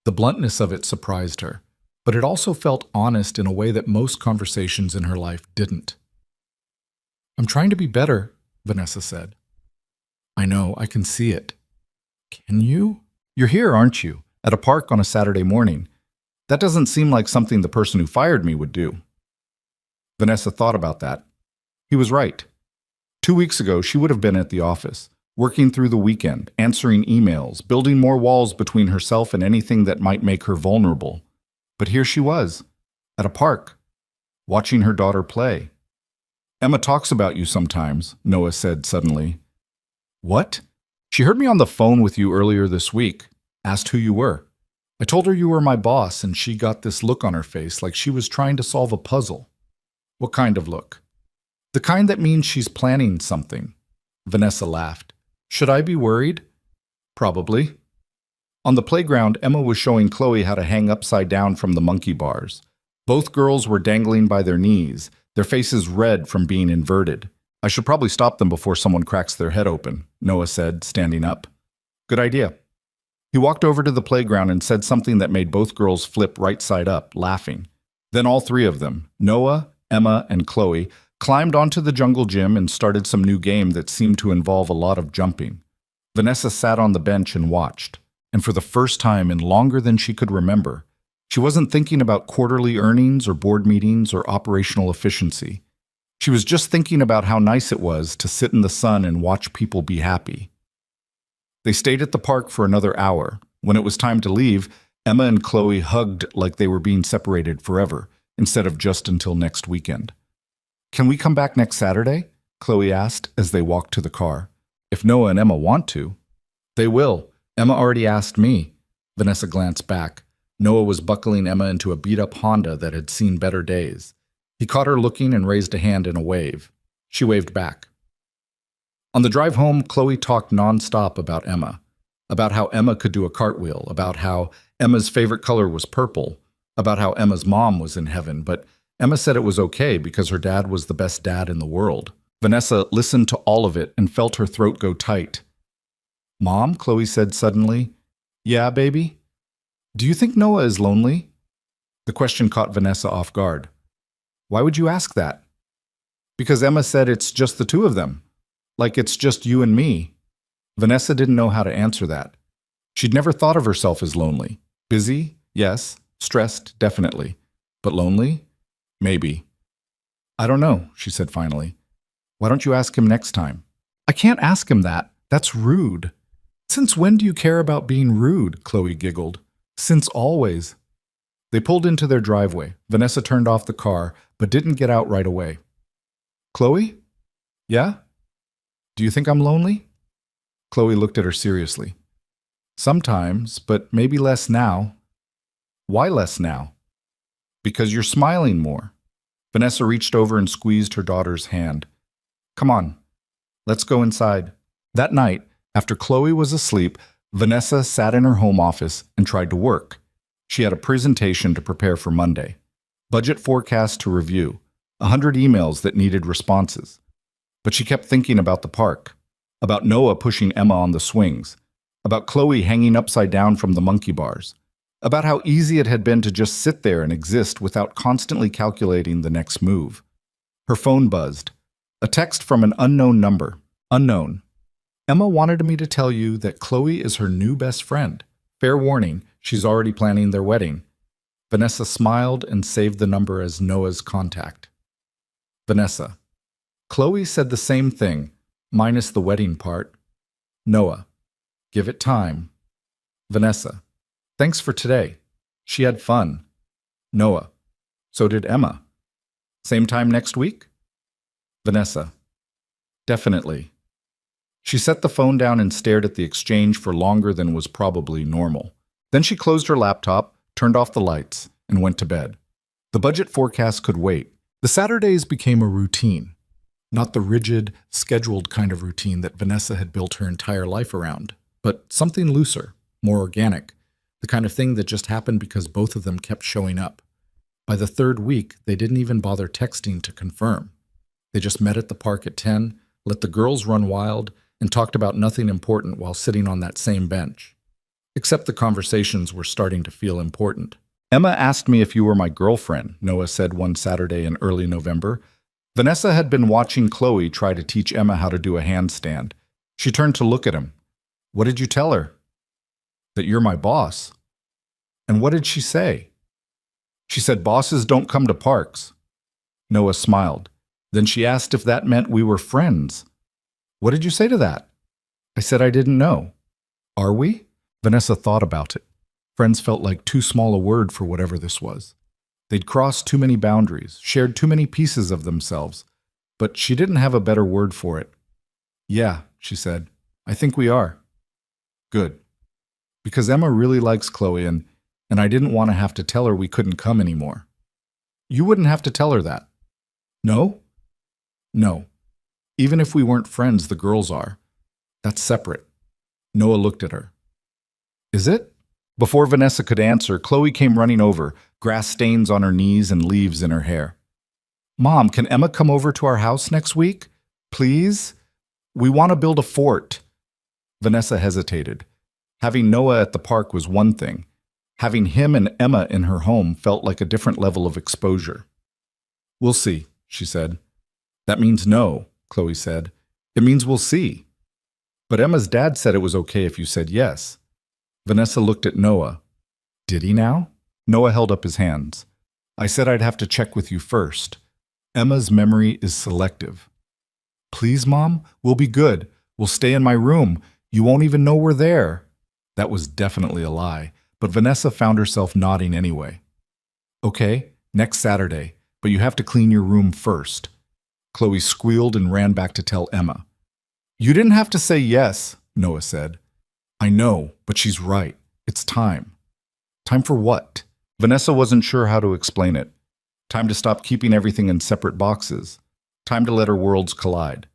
The bluntness of it surprised her, but it also felt honest in a way that most conversations in her life didn't. I'm trying to be better, Vanessa said. I know, I can see it. Can you? You're here, aren't you? At a park on a Saturday morning. That doesn't seem like something the person who fired me would do. Vanessa thought about that. He was right. 2 weeks ago, she would have been at the office, working through the weekend, answering emails, building more walls between herself and anything that might make her vulnerable. But here she was, at a park, watching her daughter play. Emma talks about you sometimes, Noah said suddenly. What? She heard me on the phone with you earlier this week, asked who you were. I told her you were my boss, and she got this look on her face like she was trying to solve a puzzle. What kind of look? The kind that means she's planning something. Vanessa laughed. Should I be worried? Probably. On the playground, Emma was showing Chloe how to hang upside down from the monkey bars. Both girls were dangling by their knees, their faces red from being inverted. I should probably stop them before someone cracks their head open, Noah said, standing up. Good idea. He walked over to the playground and said something that made both girls flip right side up, laughing. Then all three of them, Noah, Emma, and Chloe climbed onto the jungle gym and started some new game that seemed to involve a lot of jumping. Vanessa sat on the bench and watched, and for the first time in longer than she could remember, she wasn't thinking about quarterly earnings or board meetings or operational efficiency. She was just thinking about how nice it was to sit in the sun and watch people be happy. They stayed at the park for another hour. When it was time to leave, Emma and Chloe hugged like they were being separated forever, instead of just until next weekend. "Can we come back next Saturday?" Chloe asked as they walked to the car. "If Noah and Emma want to." "They will. Emma already asked me." Vanessa glanced back. Noah was buckling Emma into a beat-up Honda that had seen better days. He caught her looking and raised a hand in a wave. She waved back. On the drive home, Chloe talked nonstop about Emma, about how Emma could do a cartwheel, about how Emma's favorite color was purple, about how Emma's mom was in heaven, but Emma said it was okay because her dad was the best dad in the world. Vanessa listened to all of it and felt her throat go tight. "Mom," Chloe said suddenly. "Yeah, baby? Do you think Noah is lonely?" The question caught Vanessa off guard. "Why would you ask that?" "Because Emma said it's just the two of them. Like it's just you and me." Vanessa didn't know how to answer that. She'd never thought of herself as lonely. Busy? Yes. Stressed? Definitely. But lonely? Maybe. "I don't know," she said finally. "Why don't you ask him next time?" "I can't ask him that. That's rude." "Since when do you care about being rude?" Chloe giggled. "Since always." They pulled into their driveway. Vanessa turned off the car, but didn't get out right away. "Chloe? Yeah? Do you think I'm lonely?" Chloe looked at her seriously. "Sometimes, but maybe less now." "Why less now?" "Because you're smiling more." Vanessa reached over and squeezed her daughter's hand. "Come on, let's go inside." That night, after Chloe was asleep, Vanessa sat in her home office and tried to work. She had a presentation to prepare for Monday, budget forecast to review, 100 emails that needed responses. But she kept thinking about the park, about Noah pushing Emma on the swings, about Chloe hanging upside down from the monkey bars, about how easy it had been to just sit there and exist without constantly calculating the next move. Her phone buzzed. A text from an unknown number. Unknown. "Emma wanted me to tell you that Chloe is her new best friend. Fair warning, she's already planning their wedding." Vanessa smiled and saved the number as Noah's contact. Vanessa. Chloe said the same thing, minus the wedding part. Noah. Give it time. Vanessa. Thanks for today. She had fun. Noah. So did Emma. Same time next week? Vanessa. Definitely. She set the phone down and stared at the exchange for longer than was probably normal. Then she closed her laptop, turned off the lights, and went to bed. The budget forecast could wait. The Saturdays became a routine. Not the rigid, scheduled kind of routine that Vanessa had built her entire life around, but something looser, more organic, the kind of thing that just happened because both of them kept showing up. By the third week, they didn't even bother texting to confirm. They just met at the park at 10, let the girls run wild, and talked about nothing important while sitting on that same bench. Except the conversations were starting to feel important. "Emma asked me if you were my girlfriend," Noah said one Saturday in early November. Vanessa had been watching Chloe try to teach Emma how to do a handstand. She turned to look at him. "What did you tell her?" "That you're my boss." "And what did she say?" "She said bosses don't come to parks." Noah smiled. Then she asked if that meant we were friends. "What did you say to that?" "I said I didn't know." "Are we?" Vanessa thought about it. Friends felt like too small a word for whatever this was. They'd crossed too many boundaries, shared too many pieces of themselves, but she didn't have a better word for it. "Yeah," she said, "I think we are." "Good. Because Emma really likes Chloe and I didn't want to have to tell her we couldn't come anymore." "You wouldn't have to tell her that." "No?" "No. Even if we weren't friends, the girls are. That's separate." Noah looked at her. "Is it?" Before Vanessa could answer, Chloe came running over, grass stains on her knees and leaves in her hair. "Mom, can Emma come over to our house next week? Please? We want to build a fort." Vanessa hesitated. Having Noah at the park was one thing. Having him and Emma in her home felt like a different level of exposure. We'll see, she said. That means no, Chloe said. It means we'll see. But Emma's dad said it was okay if you said yes. Vanessa looked at Noah. Did he now? Noah held up his hands. I said I'd have to check with you first. Emma's memory is selective. Please, Mom, we'll be good. We'll stay in my room. You won't even know we're there. That was definitely a lie, but Vanessa found herself nodding anyway. Okay, next Saturday, but you have to clean your room first. Chloe squealed and ran back to tell Emma. You didn't have to say yes, Noah said. I know, but she's right. It's time. Time for what? Vanessa wasn't sure how to explain it. Time to stop keeping everything in separate boxes. Time to let her worlds collide.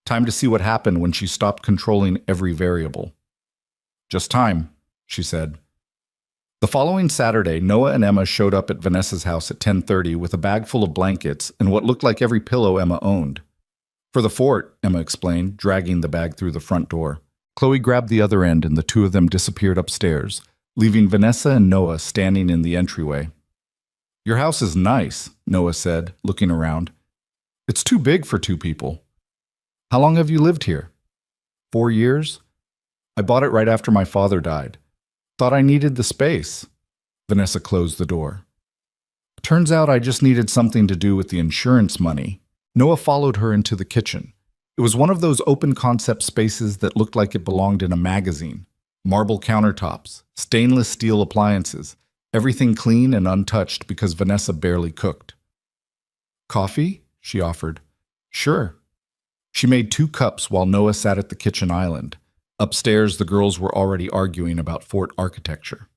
Time to see what happened when she stopped controlling every variable. Just time, she said. The following Saturday, Noah and Emma showed up at Vanessa's house at 10:30 with a bag full of blankets and what looked like every pillow Emma owned. For the fort, Emma explained, dragging the bag through the front door. Chloe grabbed the other end and the two of them disappeared upstairs, leaving Vanessa and Noah standing in the entryway. Your house is nice, Noah said, looking around. It's too big for two people. How long have you lived here? 4 years? I bought it right after my father died. Thought I needed the space. Vanessa closed the door. Turns out I just needed something to do with the insurance money. Noah followed her into the kitchen. It was one of those open concept spaces that looked like it belonged in a magazine. Marble countertops, stainless steel appliances, everything clean and untouched because Vanessa barely cooked. Coffee? She offered. Sure. She made 2 cups while Noah sat at the kitchen island. Upstairs, the girls were already arguing about fort architecture.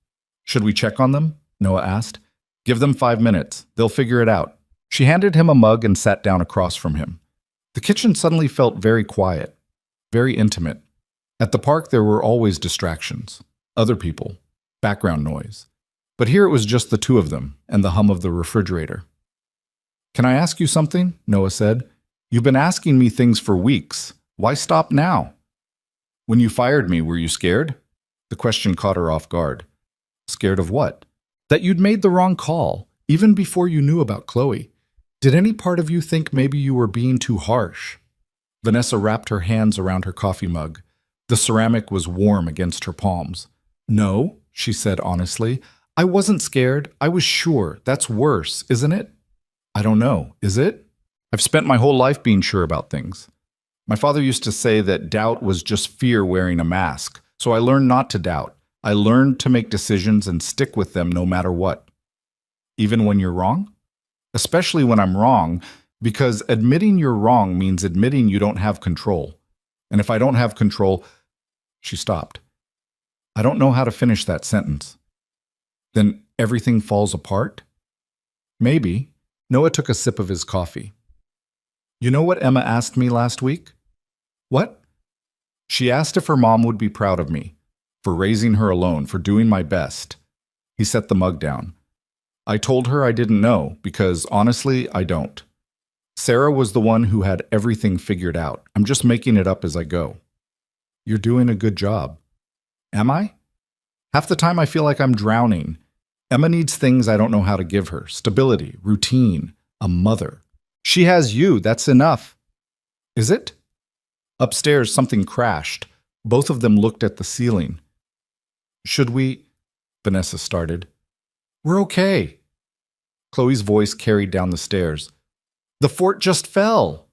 Should we check on them? Noah asked. Give them 5 minutes. They'll figure it out. She handed him a mug and sat down across from him. The kitchen suddenly felt very quiet, very intimate. At the park, there were always distractions. Other people, background noise. But here it was just the two of them and the hum of the refrigerator. Can I ask you something? Noah said. You've been asking me things for weeks. Why stop now? When you fired me, were you scared? The question caught her off guard. Scared of what? That you'd made the wrong call, even before you knew about Chloe. Did any part of you think maybe you were being too harsh? Vanessa wrapped her hands around her coffee mug. The ceramic was warm against her palms. No, she said honestly. I wasn't scared. I was sure. That's worse, isn't it? I don't know. Is it? I've spent my whole life being sure about things. My father used to say that doubt was just fear wearing a mask, so I learned not to doubt. I learned to make decisions and stick with them no matter what. Even when you're wrong? Especially when I'm wrong, because admitting you're wrong means admitting you don't have control. And if I don't have control, she stopped. I don't know how to finish that sentence. Then everything falls apart? Maybe. Noah took a sip of his coffee. You know what Emma asked me last week? What? She asked if her mom would be proud of me, for raising her alone, for doing my best. He set the mug down. I told her I didn't know, because honestly, I don't. Sarah was the one who had everything figured out. I'm just making it up as I go. You're doing a good job. Am I? Half the time I feel like I'm drowning. Emma needs things I don't know how to give her. Stability, routine, a mother. She has you, that's enough. Is it? Upstairs, something crashed. Both of them looked at the ceiling. Should we? Vanessa started. We're okay. Chloe's voice carried down the stairs. The fort just fell.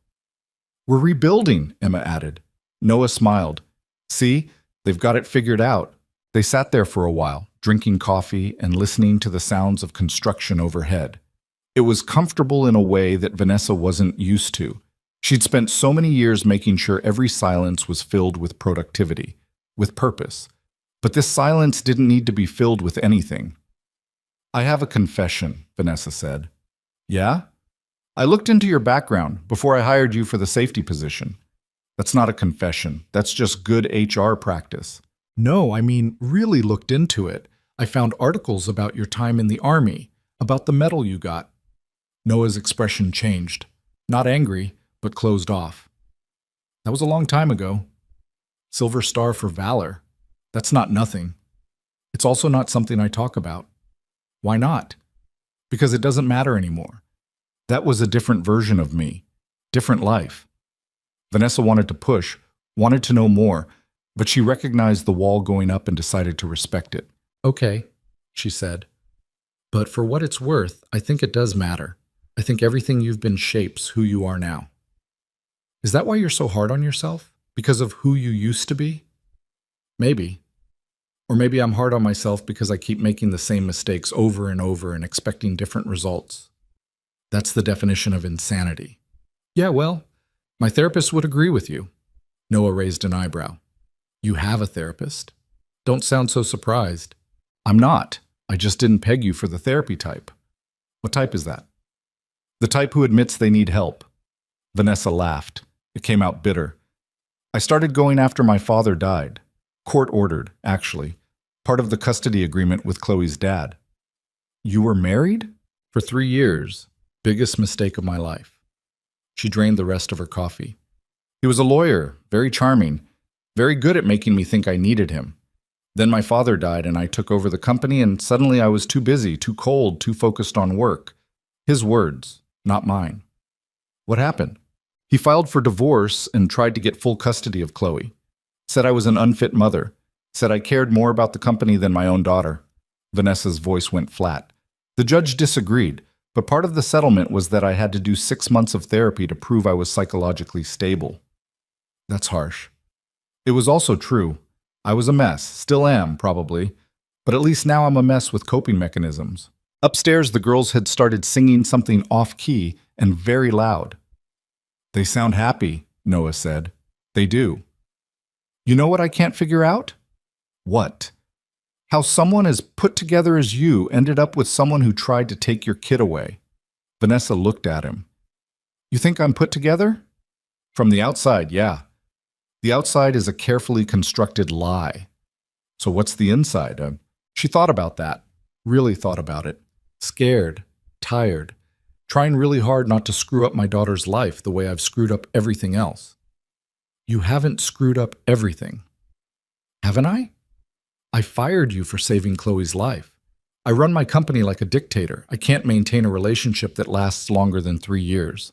We're rebuilding, Emma added. Noah smiled. See, they've got it figured out. They sat there for a while, drinking coffee and listening to the sounds of construction overhead. It was comfortable in a way that Vanessa wasn't used to. She'd spent so many years making sure every silence was filled with productivity, with purpose. But this silence didn't need to be filled with anything. I have a confession, Vanessa said. Yeah? I looked into your background before I hired you for the safety position. That's not a confession. That's just good HR practice. No, I mean, really looked into it. I found articles about your time in the Army, about the medal you got. Noah's expression changed. Not angry, but closed off. That was a long time ago. Silver Star for Valor. That's not nothing. It's also not something I talk about. Why not? Because it doesn't matter anymore. That was a different version of me, different life. Vanessa wanted to push, wanted to know more, but she recognized the wall going up and decided to respect it. Okay, she said. But for what it's worth, I think it does matter. I think everything you've been shapes who you are now. Is that why you're so hard on yourself? Because of who you used to be? Maybe. Or maybe I'm hard on myself because I keep making the same mistakes over and over and expecting different results. That's the definition of insanity. Yeah, well, my therapist would agree with you. Noah raised an eyebrow. You have a therapist? Don't sound so surprised. I'm not. I just didn't peg you for the therapy type. What type is that? The type who admits they need help. Vanessa laughed. It came out bitter. I started going after my father died. Court-ordered, actually. Part of the custody agreement with Chloe's dad. You were married? For 3 years. Biggest mistake of my life. She drained the rest of her coffee. He was a lawyer, very charming, very good at making me think I needed him. Then my father died and I took over the company and suddenly I was too busy, too cold, too focused on work. His words, not mine. What happened? He filed for divorce and tried to get full custody of Chloe. Said I was an unfit mother. Said I cared more about the company than my own daughter. Vanessa's voice went flat. The judge disagreed, but part of the settlement was that I had to do 6 months of therapy to prove I was psychologically stable. That's harsh. It was also true. I was a mess, still am, probably, but at least now I'm a mess with coping mechanisms. Upstairs, the girls had started singing something off-key and very loud. They sound happy, Noah said. They do. You know what I can't figure out? What? How someone as put together as you ended up with someone who tried to take your kid away. Vanessa looked at him. You think I'm put together? From the outside, yeah. The outside is a carefully constructed lie. So what's the inside? She thought about that, really thought about it. Scared, tired, trying really hard not to screw up my daughter's life the way I've screwed up everything else. You haven't screwed up everything. Haven't I? I fired you for saving Chloe's life. I run my company like a dictator. I can't maintain a relationship that lasts longer than 3 years.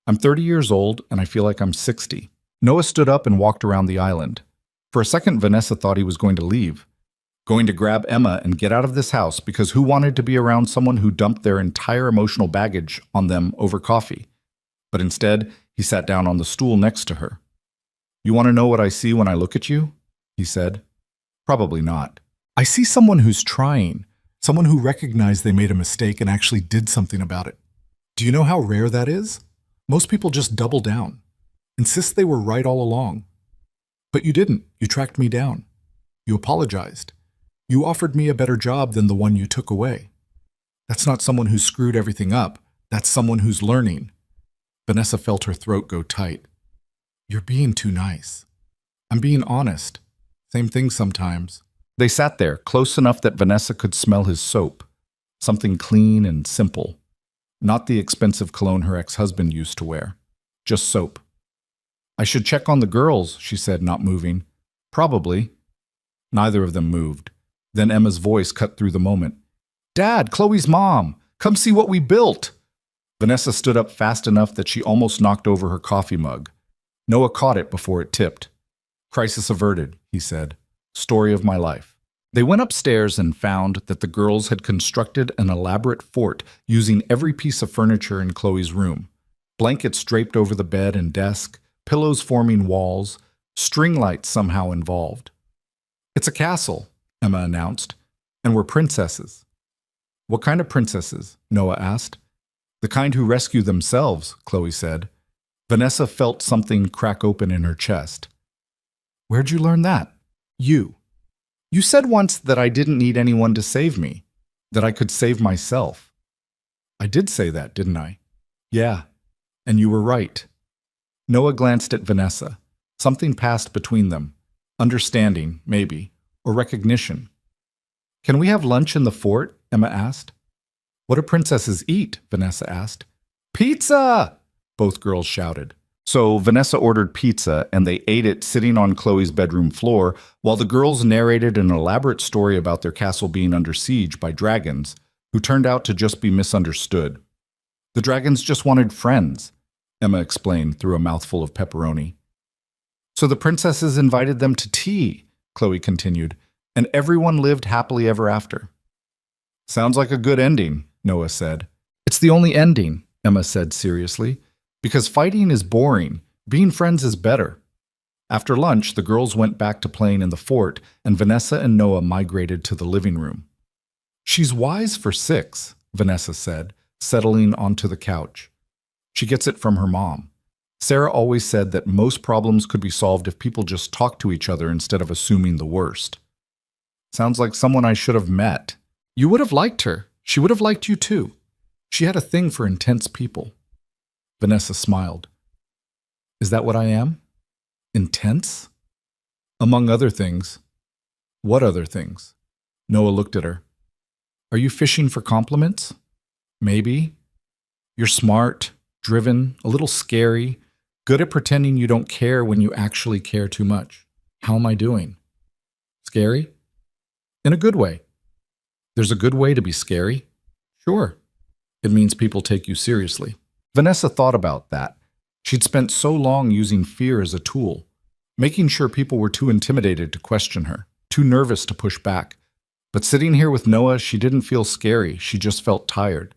I'm 30 years old and I feel like I'm 60. Noah stood up and walked around the island. For a second, Vanessa thought he was going to leave. Going to grab Emma and get out of this house because who wanted to be around someone who dumped their entire emotional baggage on them over coffee? But instead, he sat down on the stool next to her. You want to know what I see when I look at you? He said. Probably not. I see someone who's trying, someone who recognized they made a mistake and actually did something about it. Do you know how rare that is? Most people just double down, insist they were right all along. But you didn't. You tracked me down. You apologized. You offered me a better job than the one you took away. That's not someone who screwed everything up. That's someone who's learning. Vanessa felt her throat go tight. You're being too nice. I'm being honest. Same thing sometimes. They sat there, close enough that Vanessa could smell his soap. Something clean and simple. Not the expensive cologne her ex-husband used to wear. Just soap. I should check on the girls, she said, not moving. Probably. Neither of them moved. Then Emma's voice cut through the moment. Dad, Chloe's mom, come see what we built. Vanessa stood up fast enough that she almost knocked over her coffee mug. Noah caught it before it tipped. Crisis averted, he said. Story of my life. They went upstairs and found that the girls had constructed an elaborate fort using every piece of furniture in Chloe's room. Blankets draped over the bed and desk, pillows forming walls, string lights somehow involved. It's a castle, Emma announced, and we're princesses. What kind of princesses? Noah asked. The kind who rescue themselves, Chloe said. Vanessa felt something crack open in her chest. Where'd you learn that? You. You said once that I didn't need anyone to save me, that I could save myself. I did say that, didn't I? Yeah, and you were right. Noah glanced at Vanessa. Something passed between them. Understanding, maybe, or recognition. Can we have lunch in the fort? Emma asked. What do princesses eat? Vanessa asked. Pizza! Both girls shouted. So Vanessa ordered pizza, and they ate it sitting on Chloe's bedroom floor while the girls narrated an elaborate story about their castle being under siege by dragons, who turned out to just be misunderstood. The dragons just wanted friends, Emma explained through a mouthful of pepperoni. So the princesses invited them to tea, Chloe continued, and everyone lived happily ever after. Sounds like a good ending, Noah said. It's the only ending, Emma said seriously, because fighting is boring. Being friends is better. After lunch, the girls went back to playing in the fort, and Vanessa and Noah migrated to the living room. She's wise for 6, Vanessa said, settling onto the couch. She gets it from her mom. Sarah always said that most problems could be solved if people just talked to each other instead of assuming the worst. Sounds like someone I should have met. You would have liked her. She would have liked you too. She had a thing for intense people. Vanessa smiled. Is that what I am? Intense? Among other things. What other things? Noah looked at her. Are you fishing for compliments? Maybe. You're smart, driven, a little scary, good at pretending you don't care when you actually care too much. How am I doing? Scary? In a good way. There's a good way to be scary? Sure. It means people take you seriously. Vanessa thought about that. She'd spent so long using fear as a tool, making sure people were too intimidated to question her, too nervous to push back. But sitting here with Noah, she didn't feel scary. She just felt tired.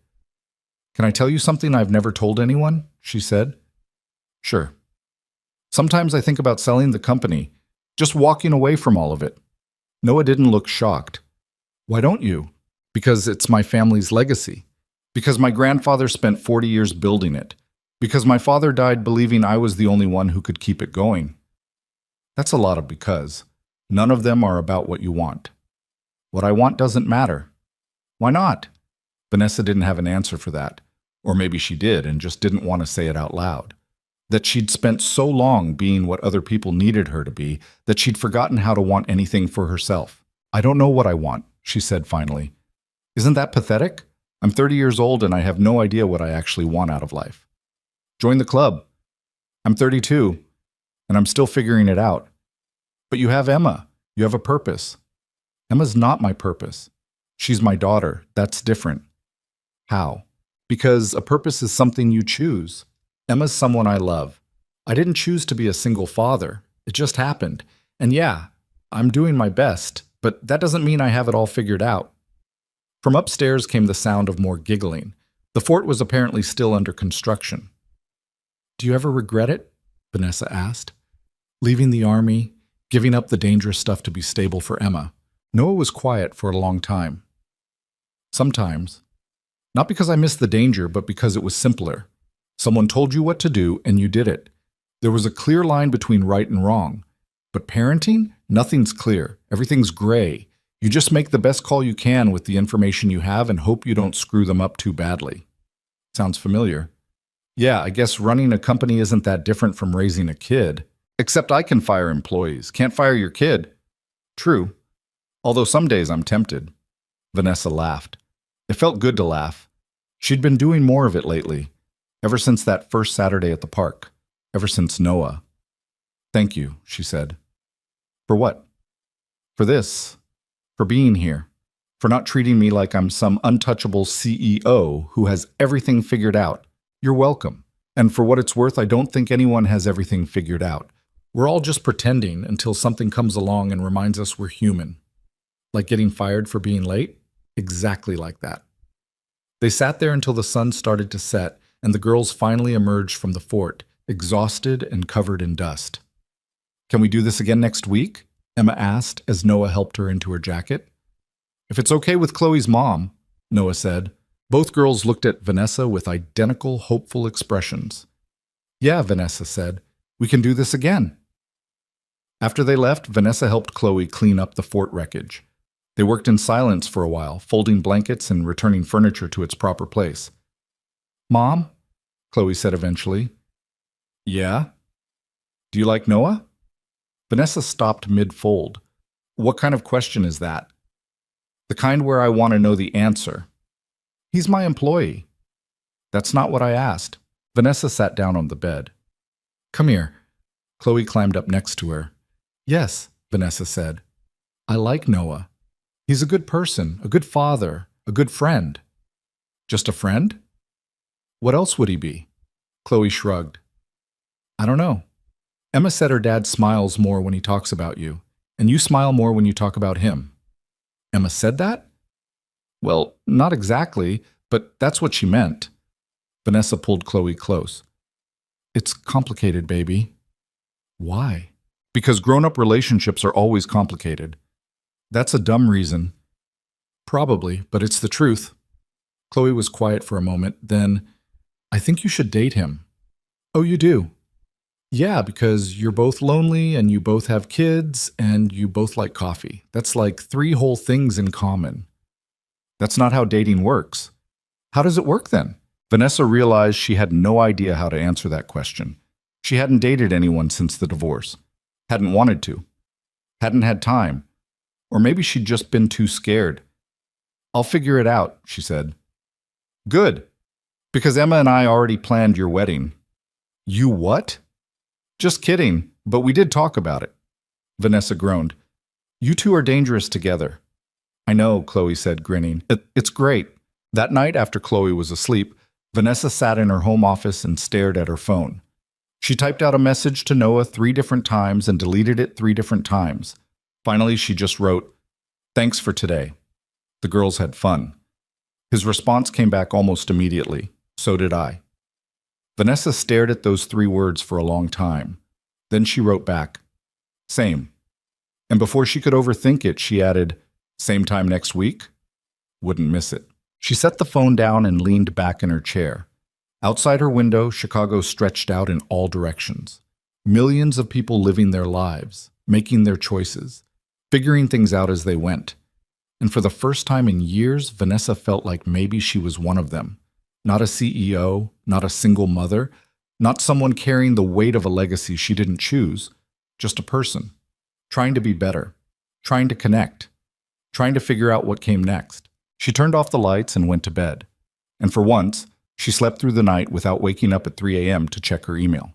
Can I tell you something I've never told anyone? She said. Sure. Sometimes I think about selling the company, just walking away from all of it. Noah didn't look shocked. Why don't you? Because it's my family's legacy. Because my grandfather spent 40 years building it. Because my father died believing I was the only one who could keep it going. That's a lot of because. None of them are about what you want. What I want doesn't matter. Why not? Vanessa didn't have an answer for that. Or maybe she did and just didn't want to say it out loud. That she'd spent so long being what other people needed her to be that she'd forgotten how to want anything for herself. I don't know what I want, she said finally. Isn't that pathetic? I'm 30 years old and I have no idea what I actually want out of life. Join the club. I'm 32 and I'm still figuring it out. But you have Emma. You have a purpose. Emma's not my purpose. She's my daughter. That's different. How? Because a purpose is something you choose. Emma's someone I love. I didn't choose to be a single father. It just happened. And yeah, I'm doing my best, but that doesn't mean I have it all figured out. From upstairs came the sound of more giggling. The fort was apparently still under construction. Do you ever regret it? Vanessa asked. Leaving the army, giving up the dangerous stuff to be stable for Emma. Noah was quiet for a long time. Sometimes. Not because I missed the danger, but because it was simpler. Someone told you what to do, and you did it. There was a clear line between right and wrong. But parenting? Nothing's clear. Everything's gray. You just make the best call you can with the information you have and hope you don't screw them up too badly. Sounds familiar. Yeah, I guess running a company isn't that different from raising a kid. Except I can fire employees. Can't fire your kid. True. Although some days I'm tempted. Vanessa laughed. It felt good to laugh. She'd been doing more of it lately. Ever since that first Saturday at the park. Ever since Noah. Thank you, she said. For what? For this. For being here. For not treating me like I'm some untouchable CEO who has everything figured out. You're welcome. And for what it's worth, I don't think anyone has everything figured out. We're all just pretending until something comes along and reminds us we're human. Like getting fired for being late? Exactly like that. They sat there until the sun started to set and the girls finally emerged from the fort, exhausted and covered in dust. Can we do this again next week? Emma asked as Noah helped her into her jacket. If it's okay with Chloe's mom, Noah said. Both girls looked at Vanessa with identical, hopeful expressions. Yeah, Vanessa said. We can do this again. After they left, Vanessa helped Chloe clean up the fort wreckage. They worked in silence for a while, folding blankets and returning furniture to its proper place. Mom? Chloe said eventually. Yeah? Do you like Noah? Vanessa stopped mid-fold. What kind of question is that? The kind where I want to know the answer. He's my employee. That's not what I asked. Vanessa sat down on the bed. Come here. Chloe climbed up next to her. Yes, Vanessa said. I like Noah. He's a good person, a good father, a good friend. Just a friend? What else would he be? Chloe shrugged. I don't know. Emma said her dad smiles more when he talks about you, and you smile more when you talk about him. Emma said that? Well, not exactly, but that's what she meant. Vanessa pulled Chloe close. It's complicated, baby. Why? Because grown-up relationships are always complicated. That's a dumb reason. Probably, but it's the truth. Chloe was quiet for a moment, then, I think you should date him. Oh, you do? Yeah, because you're both lonely and you both have kids and you both like coffee. That's like 3 whole things in common. That's not how dating works. How does it work then? Vanessa realized she had no idea how to answer that question. She hadn't dated anyone since the divorce. Hadn't wanted to. Hadn't had time. Or maybe she'd just been too scared. I'll figure it out, she said. Good. Because Emma and I already planned your wedding. You what? Just kidding, but we did talk about it. Vanessa groaned. You two are dangerous together. I know, Chloe said, grinning. It's great. That night after Chloe was asleep, Vanessa sat in her home office and stared at her phone. She typed out a message to Noah 3 different times and deleted it 3 different times. Finally, she just wrote, "Thanks for today." The girls had fun. His response came back almost immediately. So did I. Vanessa stared at those 3 words for a long time. Then she wrote back, "Same." And before she could overthink it, she added, "Same time next week?" Wouldn't miss it. She set the phone down and leaned back in her chair. Outside her window, Chicago stretched out in all directions. Millions of people living their lives, making their choices, figuring things out as they went. And for the first time in years, Vanessa felt like maybe she was one of them. Not a CEO, not a single mother, not someone carrying the weight of a legacy she didn't choose, just a person, trying to be better, trying to connect, trying to figure out what came next. She turned off the lights and went to bed. And for once, she slept through the night without waking up at 3 a.m. to check her email.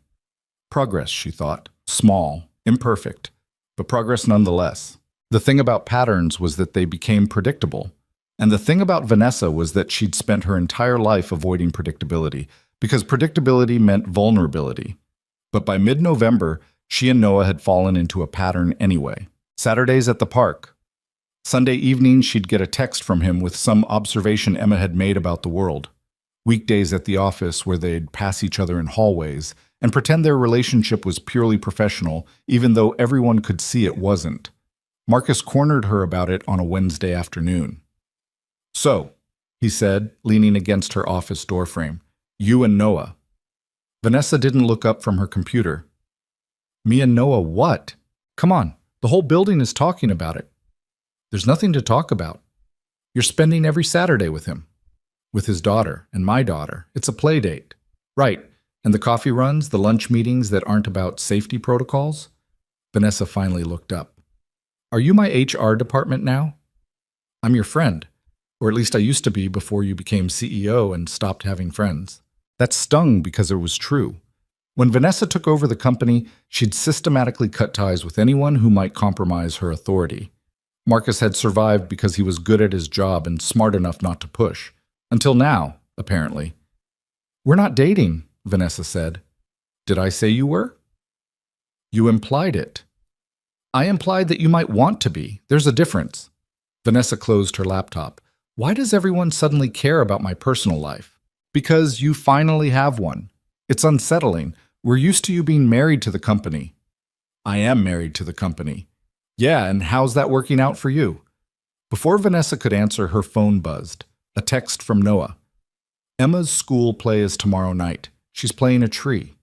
Progress, she thought. Small, imperfect, but progress nonetheless. The thing about patterns was that they became predictable. And the thing about Vanessa was that she'd spent her entire life avoiding predictability, because predictability meant vulnerability. But by mid-November, she and Noah had fallen into a pattern anyway. Saturdays at the park. Sunday evening, she'd get a text from him with some observation Emma had made about the world. Weekdays at the office where they'd pass each other in hallways and pretend their relationship was purely professional, even though everyone could see it wasn't. Marcus cornered her about it on a Wednesday afternoon. "So," he said, leaning against her office doorframe, "you and Noah." Vanessa didn't look up from her computer. "Me and Noah what? Come on, the whole building is talking about it." "There's nothing to talk about. You're spending every Saturday with him. With his daughter and my daughter. It's a play date." "Right, and the coffee runs, the lunch meetings that aren't about safety protocols?" Vanessa finally looked up. "Are you my HR department now?" "I'm your friend. Or at least I used to be before you became CEO and stopped having friends." That stung because it was true. When Vanessa took over the company, she'd systematically cut ties with anyone who might compromise her authority. Marcus had survived because he was good at his job and smart enough not to push. Until now, apparently. "We're not dating," Vanessa said. "Did I say you were?" "You implied it." "I implied that you might want to be. There's a difference." Vanessa closed her laptop. "Why does everyone suddenly care about my personal life?" "Because you finally have one. It's unsettling. We're used to you being married to the company." "I am married to the company." "Yeah, and how's that working out for you?" Before Vanessa could answer, her phone buzzed. A text from Noah. "Emma's school play is tomorrow night. She's playing a tree.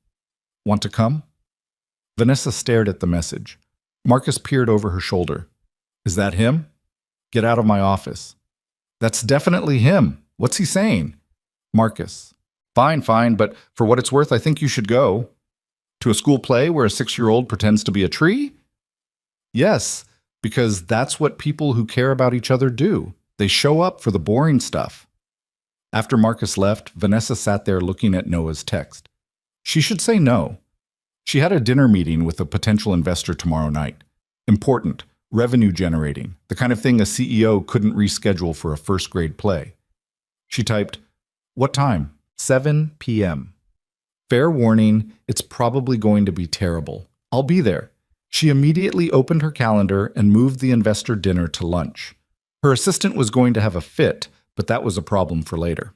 Want to come?" Vanessa stared at the message. Marcus peered over her shoulder. "Is that him? Get out of my office." "That's definitely him. What's he saying?" Marcus. Fine, but for what it's worth, I think you should go." "To a school play where a 6-year-old pretends to be a tree?" "Yes, because that's what people who care about each other do. They show up for the boring stuff." After Marcus left, Vanessa sat there looking at Noah's text. She should say no. She had a dinner meeting with a potential investor tomorrow night. Important, revenue generating, the kind of thing a CEO couldn't reschedule for a first-grade play. She typed, "What time?" 7 p.m. Fair warning, it's probably going to be terrible. I'll be there. She immediately opened her calendar and moved the investor dinner to lunch. Her assistant was going to have a fit, but that was a problem for later.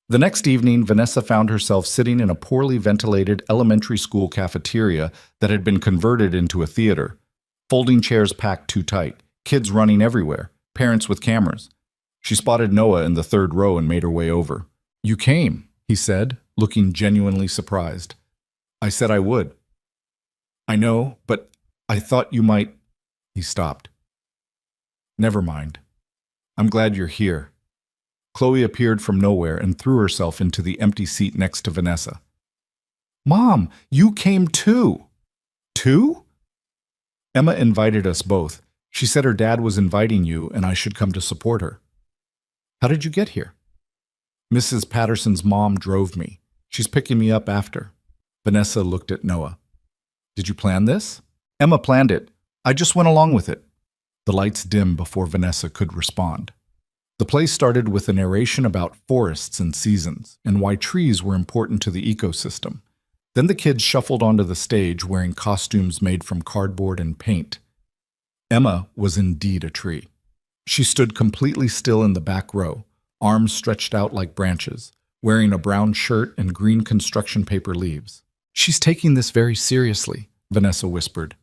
The next evening, Vanessa found herself sitting in a poorly ventilated elementary school cafeteria that had been converted into a theater. Folding chairs packed too tight, kids running everywhere, parents with cameras. She spotted Noah in the third row and made her way over. "You came," he said, looking genuinely surprised. "I said I would." "I know, but I thought you might—" He stopped. "Never mind. I'm glad you're here." Chloe appeared from nowhere and threw herself into the empty seat next to Vanessa. "Mom, you came too." "Too?" "Emma invited us both. She said her dad was inviting you and I should come to support her." "How did you get here?" "Mrs. Patterson's mom drove me. She's picking me up after." Vanessa looked at Noah. "Did you plan this?" "Emma planned it. I just went along with it." The lights dimmed before Vanessa could respond. The play started with a narration about forests and seasons, and why trees were important to the ecosystem. Then the kids shuffled onto the stage wearing costumes made from cardboard and paint. Emma was indeed a tree. She stood completely still in the back row, arms stretched out like branches, wearing a brown shirt and green construction paper leaves. "She's taking this very seriously," Vanessa whispered.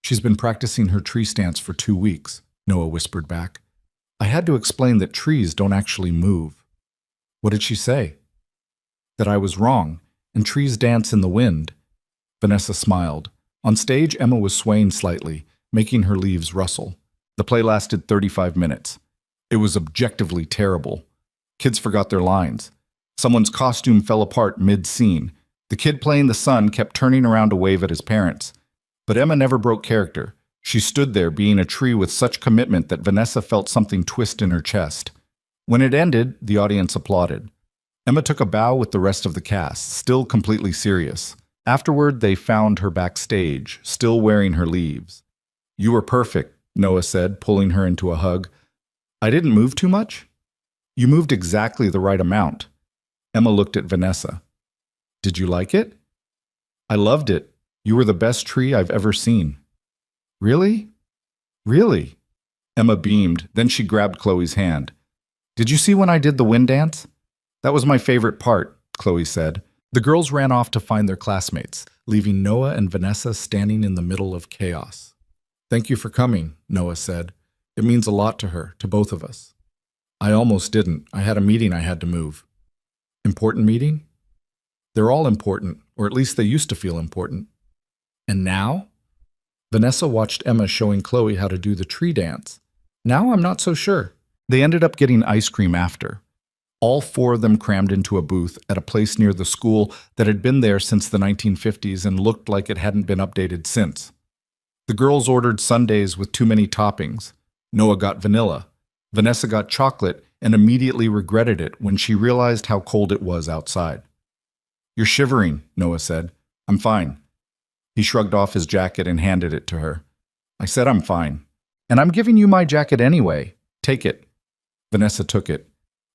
"She's been practicing her tree stance for 2 weeks," Noah whispered back. "I had to explain that trees don't actually move." "What did she say?" "That I was wrong, and trees dance in the wind." Vanessa smiled. On stage, Emma was swaying slightly, making her leaves rustle. The play lasted 35 minutes. It was objectively terrible. Kids forgot their lines. Someone's costume fell apart mid-scene. The kid playing the son kept turning around to wave at his parents. But Emma never broke character. She stood there being a tree with such commitment that Vanessa felt something twist in her chest. When it ended, the audience applauded. Emma took a bow with the rest of the cast, still completely serious. Afterward, they found her backstage, still wearing her leaves. "You were perfect," Noah said, pulling her into a hug. "I didn't move too much?" "You moved exactly the right amount." Emma looked at Vanessa. "Did you like it?" "I loved it. You were the best tree I've ever seen." "Really? Really?" Emma beamed, then she grabbed Chloe's hand. "Did you see when I did the wind dance?" "That was my favorite part," Chloe said. The girls ran off to find their classmates, leaving Noah and Vanessa standing in the middle of chaos. "Thank you for coming," Noah said. "It means a lot to her, to both of us." "I almost didn't. I had a meeting I had to move." "Important meeting?" "They're all important, or at least they used to feel important." "And now?" Vanessa watched Emma showing Chloe how to do the tree dance. "Now I'm not so sure." They ended up getting ice cream after. All 4 of them crammed into a booth at a place near the school that had been there since the 1950s and looked like it hadn't been updated since. The girls ordered sundaes with too many toppings. Noah got vanilla. Vanessa got chocolate and immediately regretted it when she realized how cold it was outside. "You're shivering," Noah said. "I'm fine." He shrugged off his jacket and handed it to her. "I said I'm fine. And I'm giving you my jacket anyway. Take it." Vanessa took it.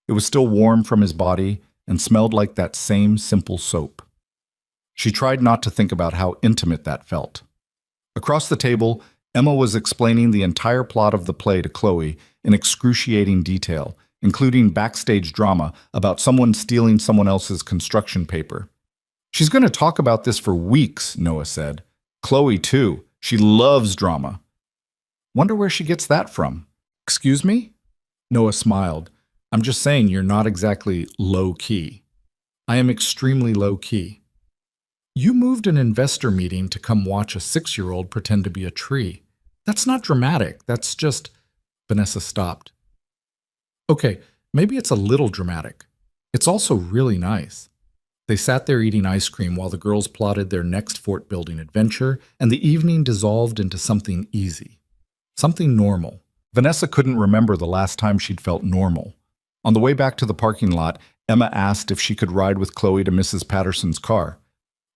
It was still warm from his body and smelled like that same simple soap. She tried not to think about how intimate that felt. Across the table, Emma was explaining the entire plot of the play to Chloe in excruciating detail, including backstage drama about someone stealing someone else's construction paper. "She's going to talk about this for weeks," Noah said. "Chloe, too. She loves drama." "Wonder where she gets that from." "Excuse me?" Noah smiled. "I'm just saying you're not exactly low-key." "I am extremely low-key." "You moved an investor meeting to come watch a 6-year-old pretend to be a tree. That's not dramatic. That's just—" Vanessa stopped. "Okay, maybe it's a little dramatic. It's also really nice." They sat there eating ice cream while the girls plotted their next fort-building adventure, and the evening dissolved into something easy. Something normal. Vanessa couldn't remember the last time she'd felt normal. On the way back to the parking lot, Emma asked if she could ride with Chloe to Mrs. Patterson's car.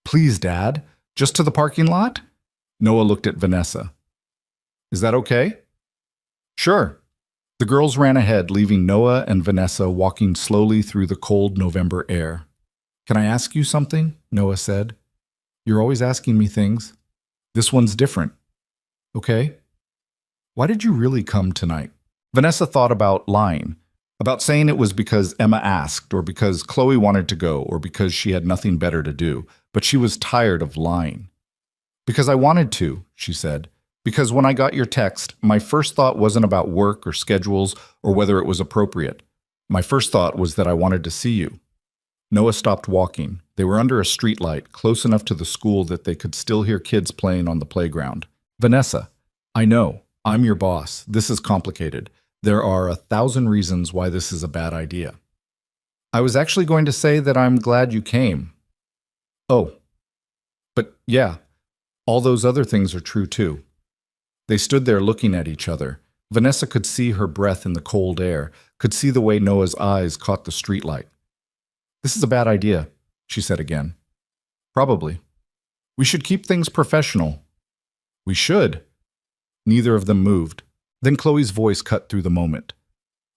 "Please, Dad. Just to the parking lot?" Noah looked at Vanessa. "Is that okay?" "Sure." The girls ran ahead, leaving Noah and Vanessa walking slowly through the cold November air. "Can I ask you something?" Noah said. "You're always asking me things. This one's different. Okay? Why did you really come tonight?" Vanessa thought about lying, about saying it was because Emma asked, or because Chloe wanted to go, or because she had nothing better to do, but she was tired of lying. "Because I wanted to," she said. "Because when I got your text, my first thought wasn't about work or schedules or whether it was appropriate. My first thought was that I wanted to see you." Noah stopped walking. They were under a streetlight, close enough to the school that they could still hear kids playing on the playground. "Vanessa, I know. I'm your boss. This is complicated. There are 1,000 reasons why this is a bad idea. I was actually going to say that I'm glad you came." "Oh. But yeah, all those other things are true too." They stood there looking at each other. Vanessa could see her breath in the cold air, could see the way Noah's eyes caught the streetlight. "This is a bad idea," she said again. "Probably. We should keep things professional." "We should." Neither of them moved. Then Chloe's voice cut through the moment.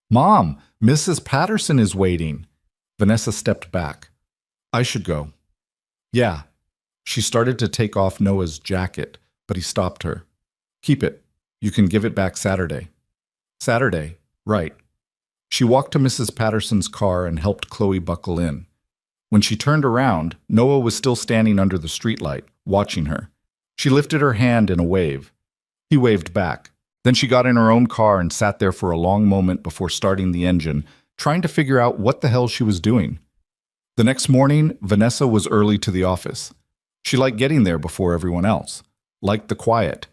"Mom, Mrs. Patterson is waiting." Vanessa stepped back. "I should go." "Yeah." She started to take off Noah's jacket, but he stopped her. "Keep it. You can give it back Saturday." "Saturday, right." She walked to Mrs. Patterson's car and helped Chloe buckle in. When she turned around, Noah was still standing under the streetlight, watching her. She lifted her hand in a wave. He waved back. Then she got in her own car and sat there for a long moment before starting the engine, trying to figure out what the hell she was doing. The next morning, Vanessa was early to the office. She liked getting there before everyone else, liked the quiet,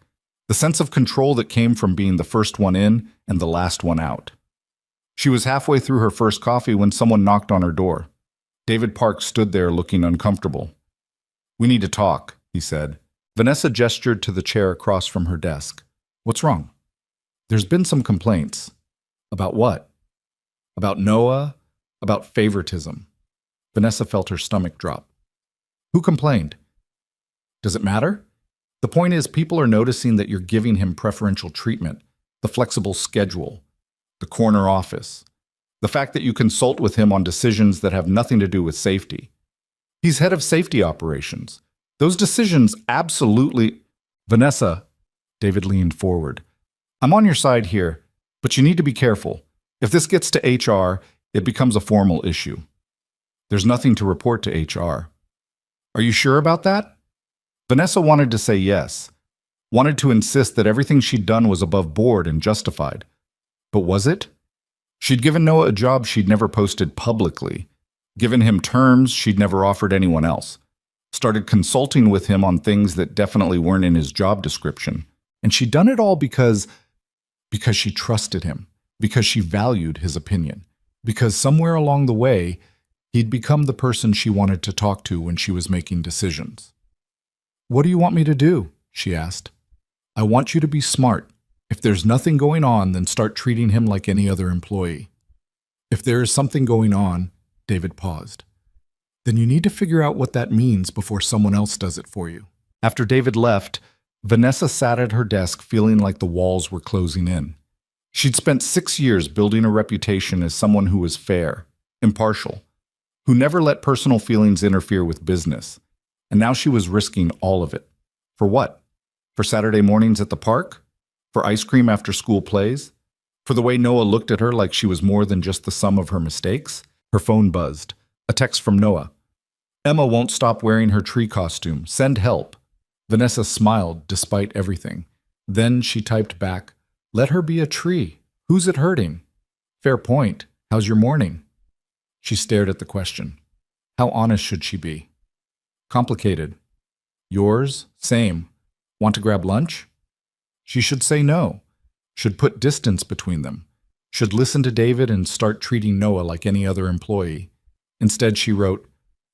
the sense of control that came from being the first one in and the last one out. She was halfway through her first coffee when someone knocked on her door. David Park stood there looking uncomfortable. "We need to talk," he said. Vanessa gestured to the chair across from her desk. "What's wrong?" "There's been some complaints." "About what?" "About Noah, about favoritism." Vanessa felt her stomach drop. "Who complained?" "Does it matter? The point is, people are noticing that you're giving him preferential treatment, the flexible schedule, the corner office, the fact that you consult with him on decisions that have nothing to do with safety. He's head of safety operations. Those decisions absolutely—" "Vanessa," David leaned forward. "I'm on your side here, but you need to be careful. If this gets to HR, it becomes a formal issue. There's nothing to report to HR." "Are you sure about that?" Vanessa wanted to say yes, wanted to insist that everything she'd done was above board and justified. But was it? She'd given Noah a job she'd never posted publicly, given him terms she'd never offered anyone else, started consulting with him on things that definitely weren't in his job description. And she'd done it all because she trusted him, because she valued his opinion, because somewhere along the way, he'd become the person she wanted to talk to when she was making decisions. "What do you want me to do?" she asked. "I want you to be smart. If there's nothing going on, then start treating him like any other employee. If there is something going on," David paused, "then you need to figure out what that means before someone else does it for you." After David left, Vanessa sat at her desk feeling like the walls were closing in. She'd spent 6 years building a reputation as someone who was fair, impartial, who never let personal feelings interfere with business. And now she was risking all of it. For what? For Saturday mornings at the park? For ice cream after school plays? For the way Noah looked at her like she was more than just the sum of her mistakes? Her phone buzzed. A text from Noah. "Emma won't stop wearing her tree costume. Send help." Vanessa smiled despite everything. Then she typed back, "Let her be a tree. Who's it hurting?" "Fair point. How's your morning?" She stared at the question. How honest should she be? "Complicated." "Yours? Same. Want to grab lunch?" She should say no. Should put distance between them. Should listen to David and start treating Noah like any other employee. Instead, she wrote,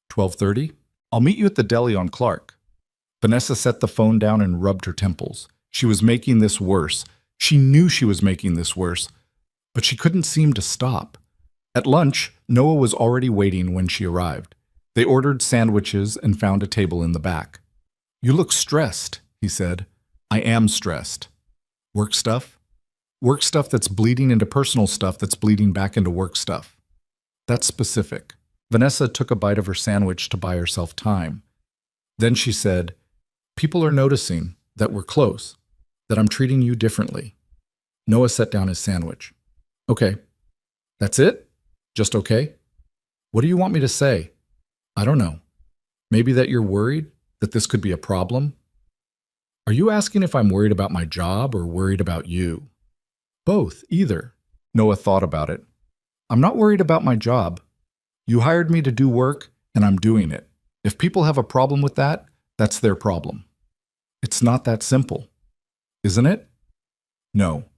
12:30? I'll meet you at the deli on Clark. Vanessa set the phone down and rubbed her temples. She was making this worse. She knew she was making this worse, but she couldn't seem to stop. At lunch, Noah was already waiting when she arrived. They ordered sandwiches and found a table in the back. "You look stressed," he said. "I am stressed." "Work stuff?" Work stuff that's bleeding into personal stuff that's bleeding back into work stuff. That's specific. Vanessa took a bite of her sandwich to buy herself time. Then she said, "People are noticing that we're close, that I'm treating you differently." Noah set down his sandwich. "Okay. That's it? Just okay? What do you want me to say?" "I don't know. Maybe that you're worried that this could be a problem?" "Are you asking if I'm worried about my job or worried about you?" "Both, either." Noah thought about it. "I'm not worried about my job. You hired me to do work, and I'm doing it. If people have a problem with that, that's their problem." "It's not that simple, isn't it?" "No.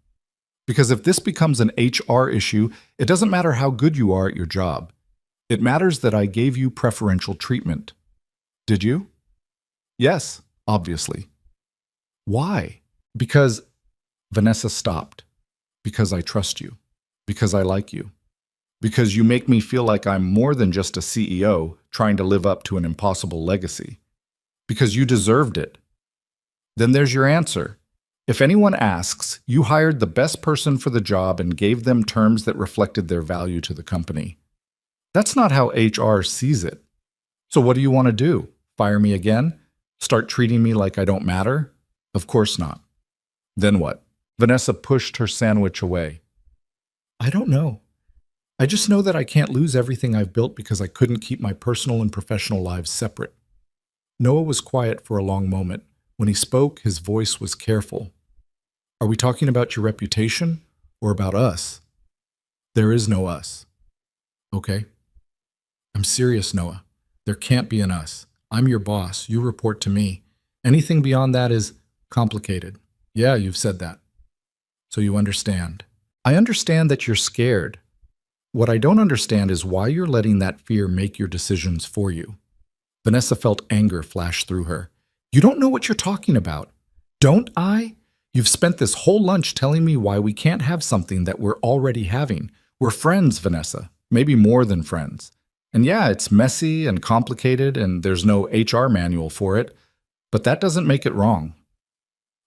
Because if this becomes an HR issue, it doesn't matter how good you are at your job. It matters that I gave you preferential treatment." "Did you?" "Yes, obviously." "Why?" "Because—" Vanessa stopped. "Because I trust you. Because I like you. Because you make me feel like I'm more than just a CEO trying to live up to an impossible legacy. Because you deserved it." "Then there's your answer. If anyone asks, you hired the best person for the job and gave them terms that reflected their value to the company." "That's not how HR sees it." "So what do you want to do? Fire me again? Start treating me like I don't matter?" "Of course not." "Then what?" Vanessa pushed her sandwich away. "I don't know. I just know that I can't lose everything I've built because I couldn't keep my personal and professional lives separate." Noah was quiet for a long moment. When he spoke, his voice was careful. "Are we talking about your reputation or about us?" "There is no us." "Okay." "I'm serious, Noah. There can't be an us. I'm your boss. You report to me. Anything beyond that is complicated." "Yeah, you've said that." "So you understand." "I understand that you're scared. What I don't understand is why you're letting that fear make your decisions for you." Vanessa felt anger flash through her. "You don't know what you're talking about." "Don't I? You've spent this whole lunch telling me why we can't have something that we're already having. We're friends, Vanessa. Maybe more than friends. And yeah, it's messy and complicated and there's no HR manual for it, but that doesn't make it wrong."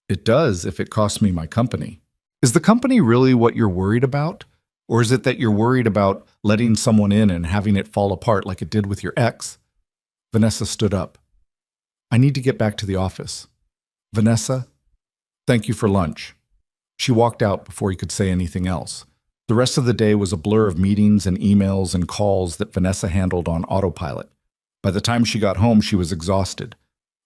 "It does if it costs me my company." "Is the company really what you're worried about? Or is it that you're worried about letting someone in and having it fall apart like it did with your ex?" Vanessa stood up. "I need to get back to the office." "Vanessa, thank you for lunch." She walked out before he could say anything else. The rest of the day was a blur of meetings and emails and calls that Vanessa handled on autopilot. By the time she got home, she was exhausted.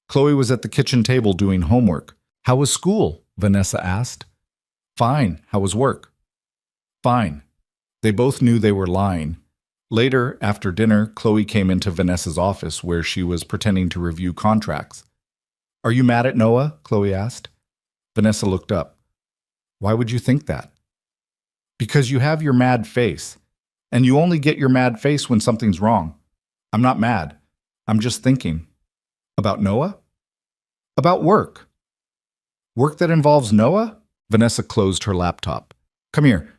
Chloe was at the kitchen table doing homework. "How was school?" Vanessa asked. "Fine. How was work?" "Fine." They both knew they were lying. Later, after dinner, Chloe came into Vanessa's office where she was pretending to review contracts. "Are you mad at Noah?" Chloe asked. Vanessa looked up. "Why would you think that?" "Because you have your mad face. And you only get your mad face when something's wrong. I'm not mad. I'm just thinking." "About Noah?" "About work." "Work that involves Noah?" Vanessa closed her laptop. "Come here."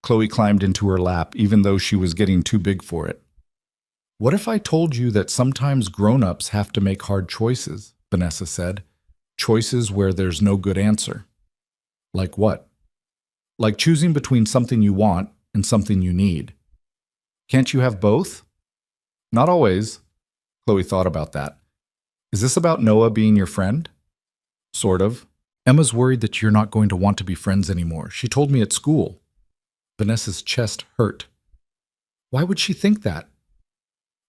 Chloe climbed into her lap, even though she was getting too big for it. "What if I told you that sometimes grown-ups have to make hard choices?" Vanessa said. "Choices where there's no good answer." "Like what?" "Like choosing between something you want and something you need." "Can't you have both?" "Not always." Chloe thought about that. "Is this about Noah being your friend?" "Sort of. Emma's worried that you're not going to want to be friends anymore. She told me at school." Vanessa's chest hurt. "Why would she think that?"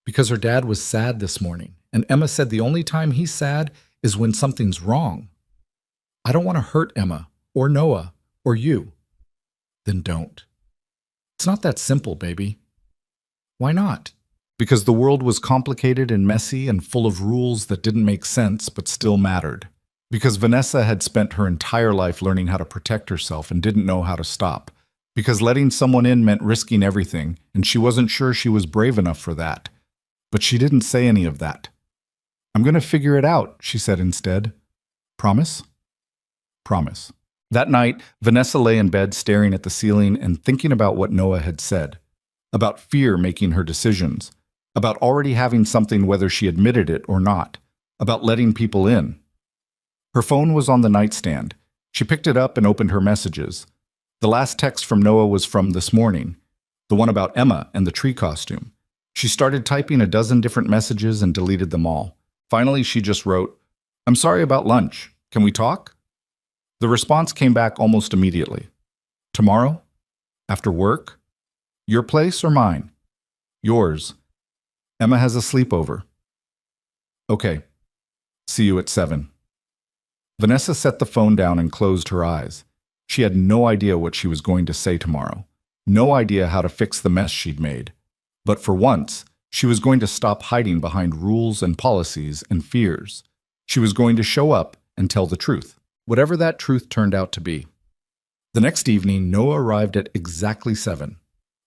"Because her dad was sad this morning, and Emma said the only time he's sad is when something's wrong." "I don't want to hurt Emma, or Noah, or you." "Then don't." "It's not that simple, baby." "Why not?" "Because the world was complicated and messy and full of rules that didn't make sense but still mattered. Because Vanessa had spent her entire life learning how to protect herself and didn't know how to stop. Because letting someone in meant risking everything, and she wasn't sure she was brave enough for that. But she didn't say any of that. "I'm going to figure it out," she said instead. "Promise?" "Promise." That night, Vanessa lay in bed staring at the ceiling and thinking about what Noah had said. About fear making her decisions. About already having something whether she admitted it or not. About letting people in. Her phone was on the nightstand. She picked it up and opened her messages. The last text from Noah was from this morning, the one about Emma and the tree costume. She started typing a dozen different messages and deleted them all. Finally, she just wrote, "I'm sorry about lunch. Can we talk?" The response came back almost immediately. "Tomorrow? After work? Your place or mine?" "Yours. Emma has a sleepover." "Okay. See you at 7. Vanessa set the phone down and closed her eyes. She had no idea what she was going to say tomorrow. No idea how to fix the mess she'd made. But for once, she was going to stop hiding behind rules and policies and fears. She was going to show up and tell the truth, whatever that truth turned out to be. The next evening, Noah arrived at exactly 7.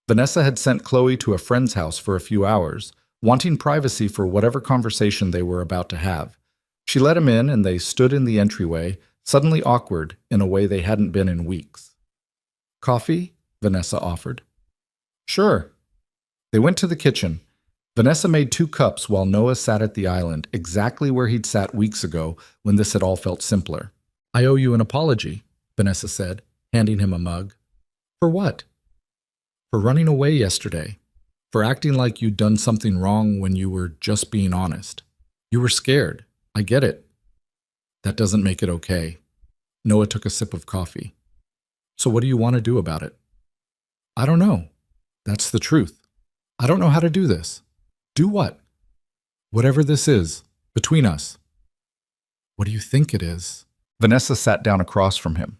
Vanessa had sent Chloe to a friend's house for a few hours, wanting privacy for whatever conversation they were about to have. She let him in and they stood in the entryway, suddenly awkward in a way they hadn't been in weeks. "Coffee?" Vanessa offered. "Sure." They went to the kitchen. Vanessa made 2 cups while Noah sat at the island, exactly where he'd sat weeks ago when this had all felt simpler. "I owe you an apology," Vanessa said, handing him a mug. "For what?" "For running away yesterday. For acting like you'd done something wrong when you were just being honest. You were scared. I get it." "That doesn't make it okay." Noah took a sip of coffee. "So what do you want to do about it?" "I don't know. That's the truth. I don't know how to do this." "Do what?" "Whatever this is, between us." "What do you think it is?" Vanessa sat down across from him.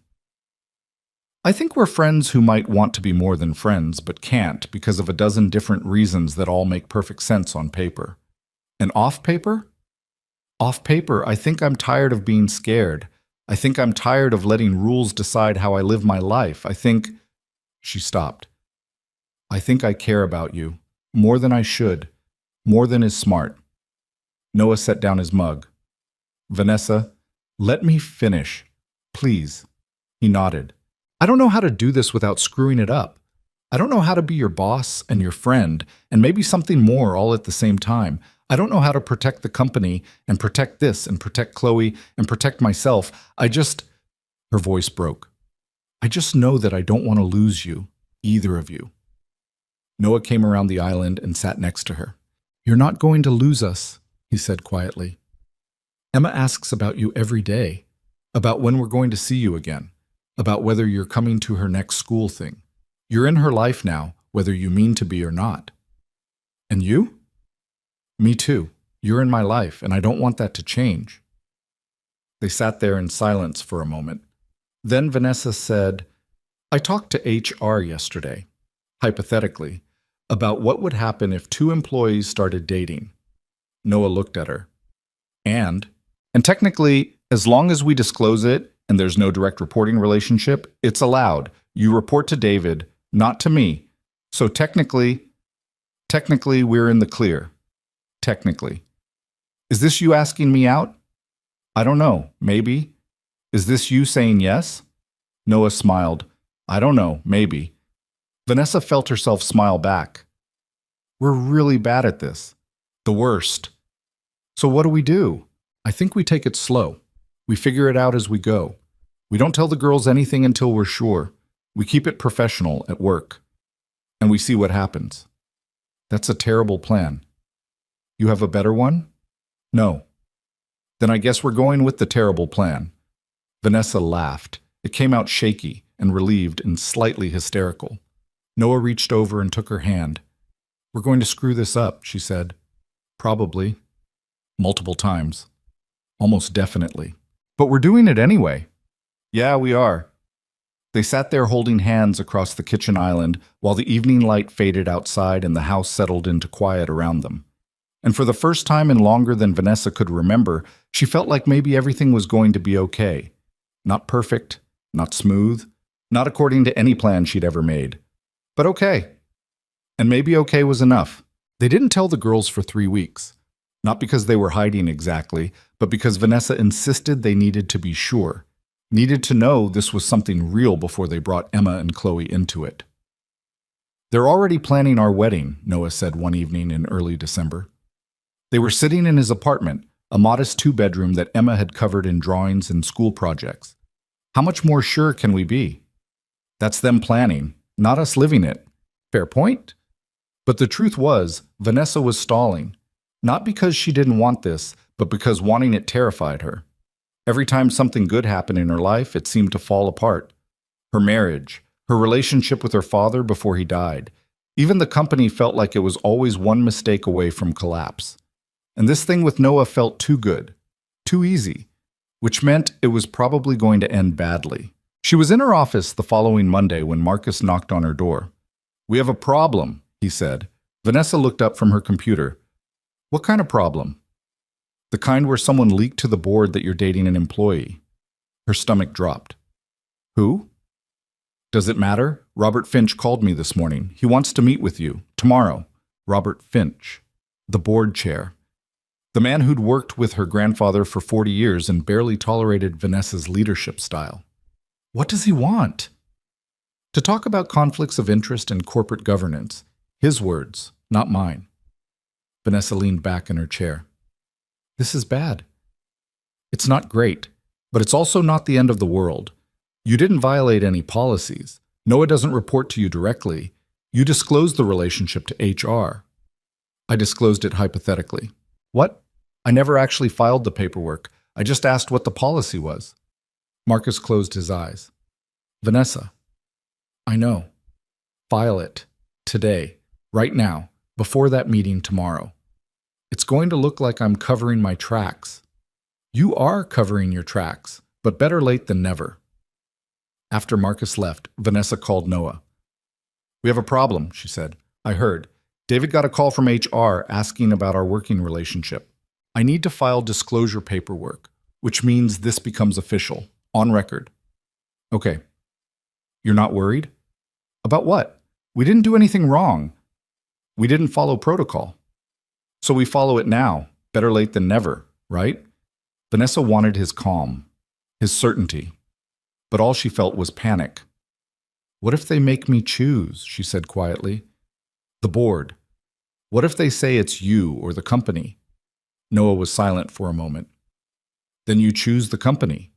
"I think we're friends who might want to be more than friends, but can't because of a dozen different reasons that all make perfect sense on paper." "And off paper?" "Off paper, I think I'm tired of being scared. I think I'm tired of letting rules decide how I live my life. I think—" She stopped. "I think I care about you. More than I should. More than is smart." Noah set down his mug. "Vanessa, let me finish. Please." He nodded. "I don't know how to do this without screwing it up. I don't know how to be your boss and your friend, and maybe something more all at the same time. I don't know how to protect the company and protect this and protect Chloe and protect myself. Her voice broke. "I just know that I don't want to lose you, either of you." Noah came around the island and sat next to her. "You're not going to lose us," he said quietly. "Emma asks about you every day, about when we're going to see you again, about whether you're coming to her next school thing. You're in her life now, whether you mean to be or not." "And you?" "Me too. You're in my life, and I don't want that to change." They sat there in silence for a moment. Then Vanessa said, "I talked to HR yesterday, hypothetically, about what would happen if 2 employees started dating." Noah looked at her. And technically, as long as we disclose it and there's no direct reporting relationship, it's allowed. You report to David, not to me. So technically, we're in the clear. Technically. Is this you asking me out? I don't know, maybe. Is this you saying yes? Noah smiled. I don't know, maybe. Vanessa felt herself smile back. We're really bad at this. The worst. So what do? I think we take it slow. We figure it out as we go. We don't tell the girls anything until we're sure. We keep it professional at work. And we see what happens. That's a terrible plan. You have a better one? No. Then I guess we're going with the terrible plan. Vanessa laughed. It came out shaky and relieved and slightly hysterical. Noah reached over and took her hand. We're going to screw this up, she said. Probably. Multiple times. Almost definitely. But we're doing it anyway. Yeah, we are. They sat there holding hands across the kitchen island while the evening light faded outside and the house settled into quiet around them. And for the first time in longer than Vanessa could remember, she felt like maybe everything was going to be okay. Not perfect, not smooth, not according to any plan she'd ever made. But okay. And maybe okay was enough. They didn't tell the girls for 3 weeks. Not because they were hiding exactly, but because Vanessa insisted they needed to be sure. Needed to know this was something real before they brought Emma and Chloe into it. They're already planning our wedding, Noah said one evening in early December. They were sitting in his apartment, a modest 2-bedroom that Emma had covered in drawings and school projects. How much more sure can we be? That's them planning, not us living it. Fair point. But the truth was, Vanessa was stalling. Not because she didn't want this, but because wanting it terrified her. Every time something good happened in her life, it seemed to fall apart. Her marriage, her relationship with her father before he died. Even the company felt like it was always one mistake away from collapse. And this thing with Noah felt too good, too easy, which meant it was probably going to end badly. She was in her office the following Monday when Marcus knocked on her door. "We have a problem," he said. Vanessa looked up from her computer. "What kind of problem?" "The kind where someone leaked to the board that you're dating an employee." Her stomach dropped. "Who?" "Does it matter? Robert Finch called me this morning. He wants to meet with you. Tomorrow." Robert Finch, the board chair. The man who'd worked with her grandfather for 40 years and barely tolerated Vanessa's leadership style. What does he want? To talk about conflicts of interest and corporate governance. His words, not mine. Vanessa leaned back in her chair. This is bad. It's not great, but it's also not the end of the world. You didn't violate any policies. Noah doesn't report to you directly. You disclosed the relationship to HR. I disclosed it hypothetically. What? I never actually filed the paperwork. I just asked what the policy was. Marcus closed his eyes. Vanessa, I know. File it. Today. Right now. Before that meeting tomorrow. It's going to look like I'm covering my tracks. You are covering your tracks, but better late than never. After Marcus left, Vanessa called Noah. We have a problem, she said. I heard. David got a call from HR asking about our working relationship. I need to file disclosure paperwork, which means this becomes official, on record. Okay. You're not worried? About what? We didn't do anything wrong. We didn't follow protocol. So we follow it now. Better late than never, right? Vanessa wanted his calm, his certainty. But all she felt was panic. What if they make me choose, she said quietly. The board. What if they say it's you or the company? Noah was silent for a moment. Then you choose the company.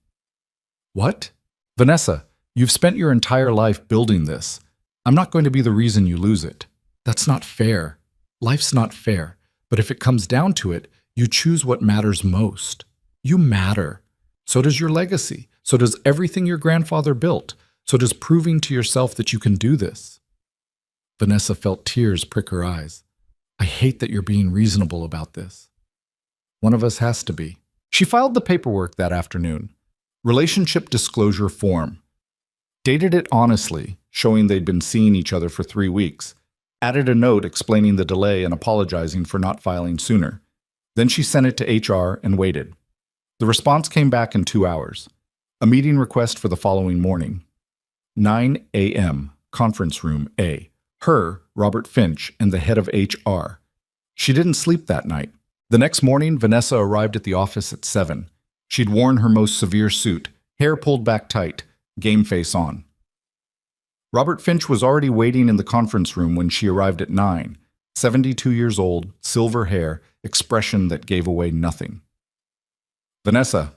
What? Vanessa, you've spent your entire life building this. I'm not going to be the reason you lose it. That's not fair. Life's not fair. But if it comes down to it, you choose what matters most. You matter. So does your legacy. So does everything your grandfather built. So does proving to yourself that you can do this. Vanessa felt tears prick her eyes. I hate that you're being reasonable about this. One of us has to be. She filed the paperwork that afternoon. Relationship disclosure form. Dated it honestly, showing they'd been seeing each other for 3 weeks. Added a note explaining the delay and apologizing for not filing sooner. Then she sent it to HR and waited. The response came back in 2 hours. A meeting request for the following morning. 9 a.m., conference room A. Her, Robert Finch, and the head of HR. She didn't sleep that night. The next morning, Vanessa arrived at the office at 7. She'd worn her most severe suit, hair pulled back tight, game face on. Robert Finch was already waiting in the conference room when she arrived at 9. 72 years old, silver hair, expression that gave away nothing. Vanessa,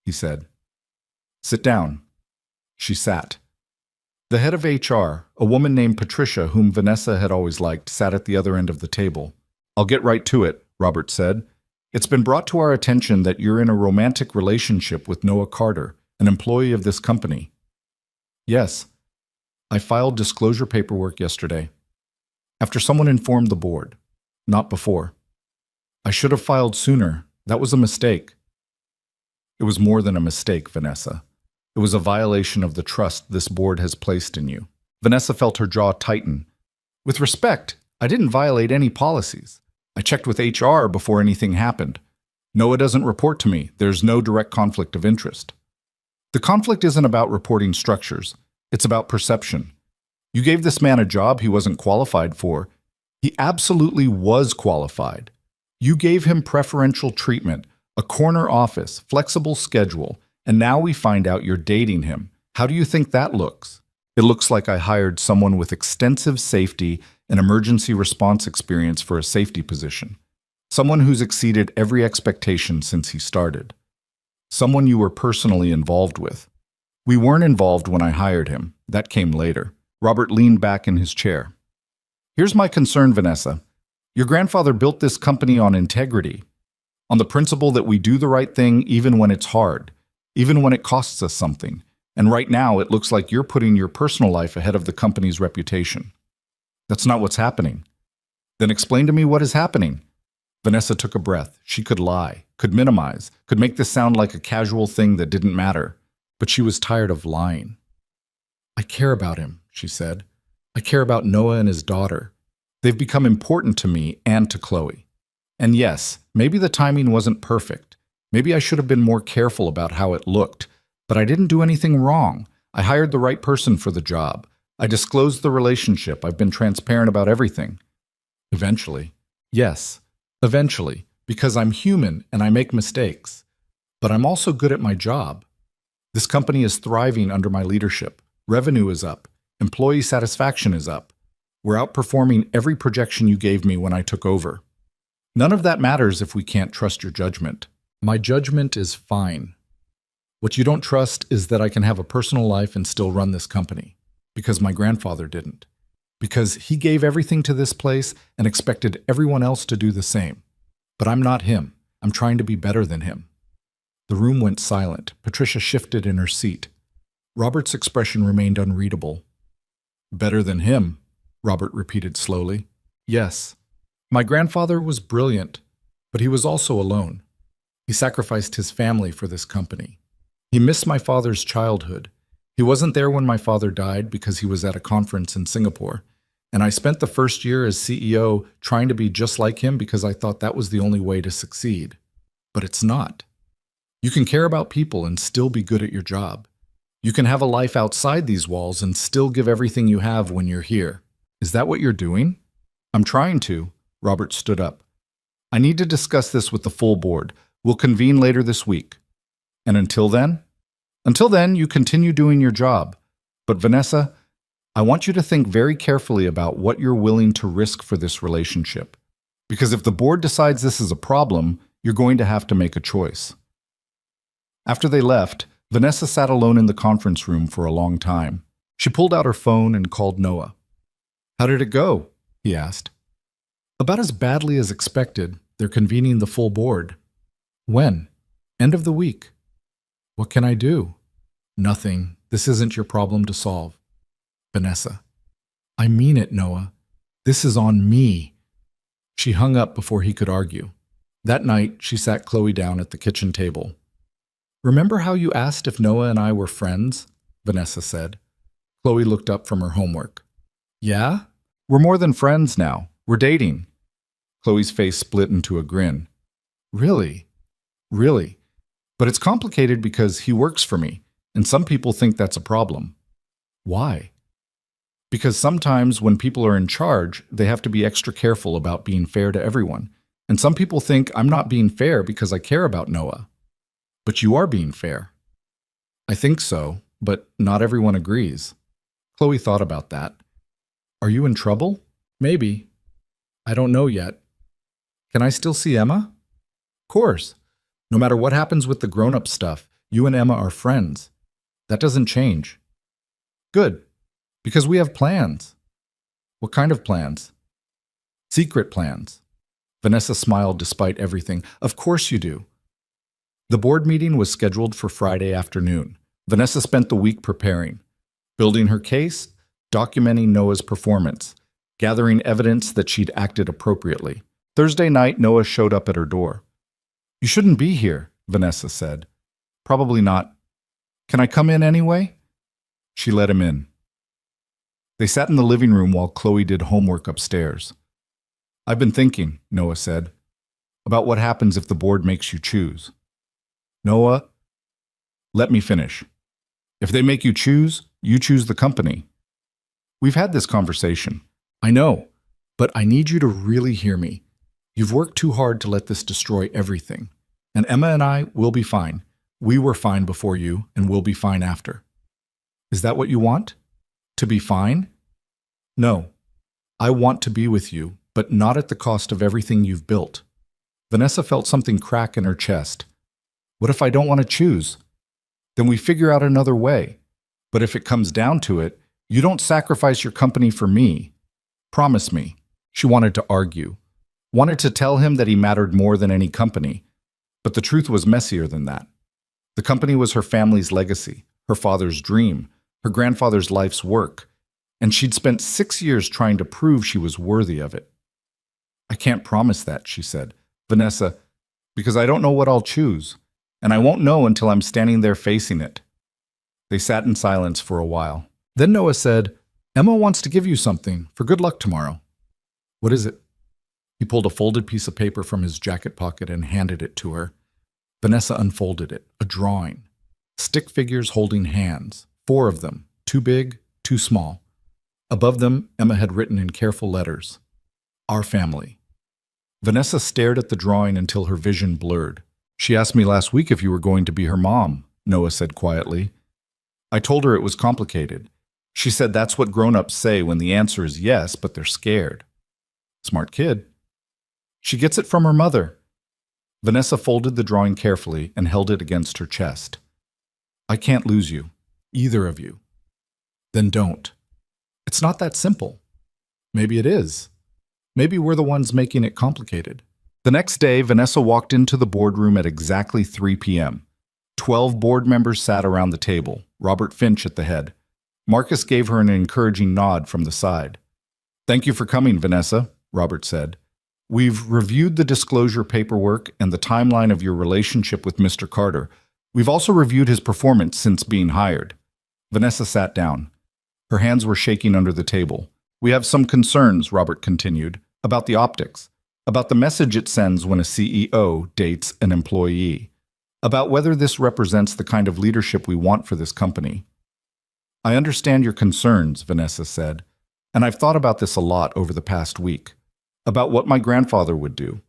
he said. Sit down. She sat. The head of HR, a woman named Patricia, whom Vanessa had always liked, sat at the other end of the table. I'll get right to it, Robert said. It's been brought to our attention that you're in a romantic relationship with Noah Carter, an employee of this company. Yes. I filed disclosure paperwork yesterday. After someone informed the board. Not before. I should have filed sooner. That was a mistake. It was more than a mistake, Vanessa. It was a violation of the trust this board has placed in you. Vanessa felt her jaw tighten. With respect, I didn't violate any policies. I checked with HR before anything happened. Noah doesn't report to me. There's no direct conflict of interest. The conflict isn't about reporting structures. It's about perception. You gave this man a job he wasn't qualified for. He absolutely was qualified. You gave him preferential treatment, a corner office, flexible schedule, and now we find out you're dating him. How do you think that looks? It looks like I hired someone with extensive safety and emergency response experience for a safety position. Someone who's exceeded every expectation since he started. Someone you were personally involved with. We weren't involved when I hired him. That came later. Robert leaned back in his chair. Here's my concern, Vanessa. Your grandfather built this company on integrity, on the principle that we do the right thing even when it's hard, even when it costs us something. And right now, it looks like you're putting your personal life ahead of the company's reputation. That's not what's happening. Then explain to me what is happening. Vanessa took a breath. She could lie, could minimize, could make this sound like a casual thing that didn't matter. But she was tired of lying. I care about him, she said. I care about Noah and his daughter. They've become important to me and to Chloe. And yes, maybe the timing wasn't perfect. Maybe I should have been more careful about how it looked. But I didn't do anything wrong. I hired the right person for the job. I disclosed the relationship. I've been transparent about everything. Eventually. Yes, eventually. Because I'm human and I make mistakes. But I'm also good at my job. This company is thriving under my leadership. Revenue is up. Employee satisfaction is up. We're outperforming every projection you gave me when I took over. None of that matters if we can't trust your judgment. My judgment is fine. What you don't trust is that I can have a personal life and still run this company. Because my grandfather didn't. Because he gave everything to this place and expected everyone else to do the same. But I'm not him. I'm trying to be better than him. The room went silent. Patricia shifted in her seat. Robert's expression remained unreadable. Better than him, Robert repeated slowly. Yes. My grandfather was brilliant, but he was also alone. He sacrificed his family for this company. He missed my father's childhood. He wasn't there when my father died because he was at a conference in Singapore. And I spent the first year as CEO trying to be just like him because I thought that was the only way to succeed. But it's not. You can care about people and still be good at your job. You can have a life outside these walls and still give everything you have when you're here. Is that what you're doing? I'm trying to. Robert stood up. I need to discuss this with the full board. We'll convene later this week. And until then? Until then, you continue doing your job. But Vanessa, I want you to think very carefully about what you're willing to risk for this relationship. Because if the board decides this is a problem, you're going to have to make a choice. After they left, Vanessa sat alone in the conference room for a long time. She pulled out her phone and called Noah. How did it go? He asked. About as badly as expected. They're convening the full board. When? End of the week. What can I do? Nothing. This isn't your problem to solve. Vanessa. I mean it, Noah. This is on me. She hung up before he could argue. That night, she sat Chloe down at the kitchen table. Remember how you asked if Noah and I were friends? Vanessa said. Chloe looked up from her homework. Yeah? We're more than friends now. We're dating. Chloe's face split into a grin. Really? Really? But it's complicated because he works for me, and some people think that's a problem. Why? Because sometimes when people are in charge, they have to be extra careful about being fair to everyone. And some people think I'm not being fair because I care about Noah. But you are being fair. I think so, but not everyone agrees. Chloe thought about that. Are you in trouble? Maybe. I don't know yet. Can I still see Emma? Of course. No matter what happens with the grown-up stuff, you and Emma are friends. That doesn't change. Good. Because we have plans. What kind of plans? Secret plans. Vanessa smiled despite everything. Of course you do. The board meeting was scheduled for Friday afternoon. Vanessa spent the week preparing, building her case, documenting Noah's performance, gathering evidence that she'd acted appropriately. Thursday night, Noah showed up at her door. You shouldn't be here, Vanessa said. Probably not. Can I come in anyway? She let him in. They sat in the living room while Chloe did homework upstairs. I've been thinking, Noah said, about what happens if the board makes you choose. Noah, let me finish. If they make you choose the company. We've had this conversation. I know, but I need you to really hear me. You've worked too hard to let this destroy everything. And Emma and I will be fine. We were fine before you, and we'll be fine after. Is that what you want? To be fine? No. I want to be with you, but not at the cost of everything you've built. Vanessa felt something crack in her chest. What if I don't want to choose? Then we figure out another way. But if it comes down to it, you don't sacrifice your company for me. Promise me." She wanted to argue, wanted to tell him that he mattered more than any company. But the truth was messier than that. The company was her family's legacy, her father's dream, her grandfather's life's work, and she'd spent 6 years trying to prove she was worthy of it. "I can't promise that," she said. "Vanessa, because I don't know what I'll choose, and I won't know until I'm standing there facing it." They sat in silence for a while. Then Noah said, "Emma wants to give you something for good luck tomorrow." "What is it?" He pulled a folded piece of paper from his jacket pocket and handed it to her. Vanessa unfolded it, a drawing. Stick figures holding hands, 4 of them, 2 big, 2 small. Above them, Emma had written in careful letters, "Our family." Vanessa stared at the drawing until her vision blurred. "She asked me last week if you were going to be her mom," Noah said quietly. "I told her it was complicated. She said that's what grown-ups say when the answer is yes, but they're scared." Smart kid. "She gets it from her mother." Vanessa folded the drawing carefully and held it against her chest. "I can't lose you, either of you." "Then don't." "It's not that simple." "Maybe it is. Maybe we're the ones making it complicated." The next day, Vanessa walked into the boardroom at exactly 3 p.m. 12 board members sat around the table, Robert Finch at the head. Marcus gave her an encouraging nod from the side. "Thank you for coming, Vanessa," Robert said. "We've reviewed the disclosure paperwork and the timeline of your relationship with Mr. Carter. We've also reviewed his performance since being hired." Vanessa sat down. Her hands were shaking under the table. "We have some concerns," Robert continued, "about the optics, about the message it sends when a CEO dates an employee, about whether this represents the kind of leadership we want for this company." "I understand your concerns," Vanessa said, "and I've thought about this a lot over the past week. About what my grandfather would do,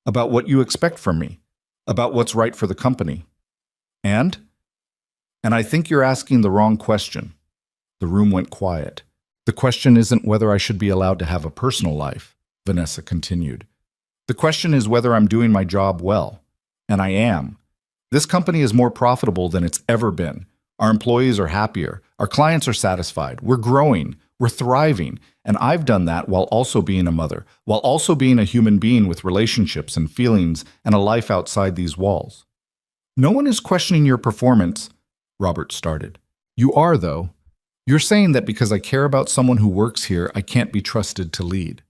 about what you expect from me, about what's right for the company. And I think you're asking the wrong question." The room went quiet. "The question isn't whether I should be allowed to have a personal life," Vanessa continued. "The question is whether I'm doing my job well. And I am. This company is more profitable than it's ever been. Our employees are happier. Our clients are satisfied. We're growing. We're thriving. And I've done that while also being a mother, while also being a human being with relationships and feelings and a life outside these walls." "No one is questioning your performance," Robert started. "You are, though. You're saying that because I care about someone who works here, I can't be trusted to lead.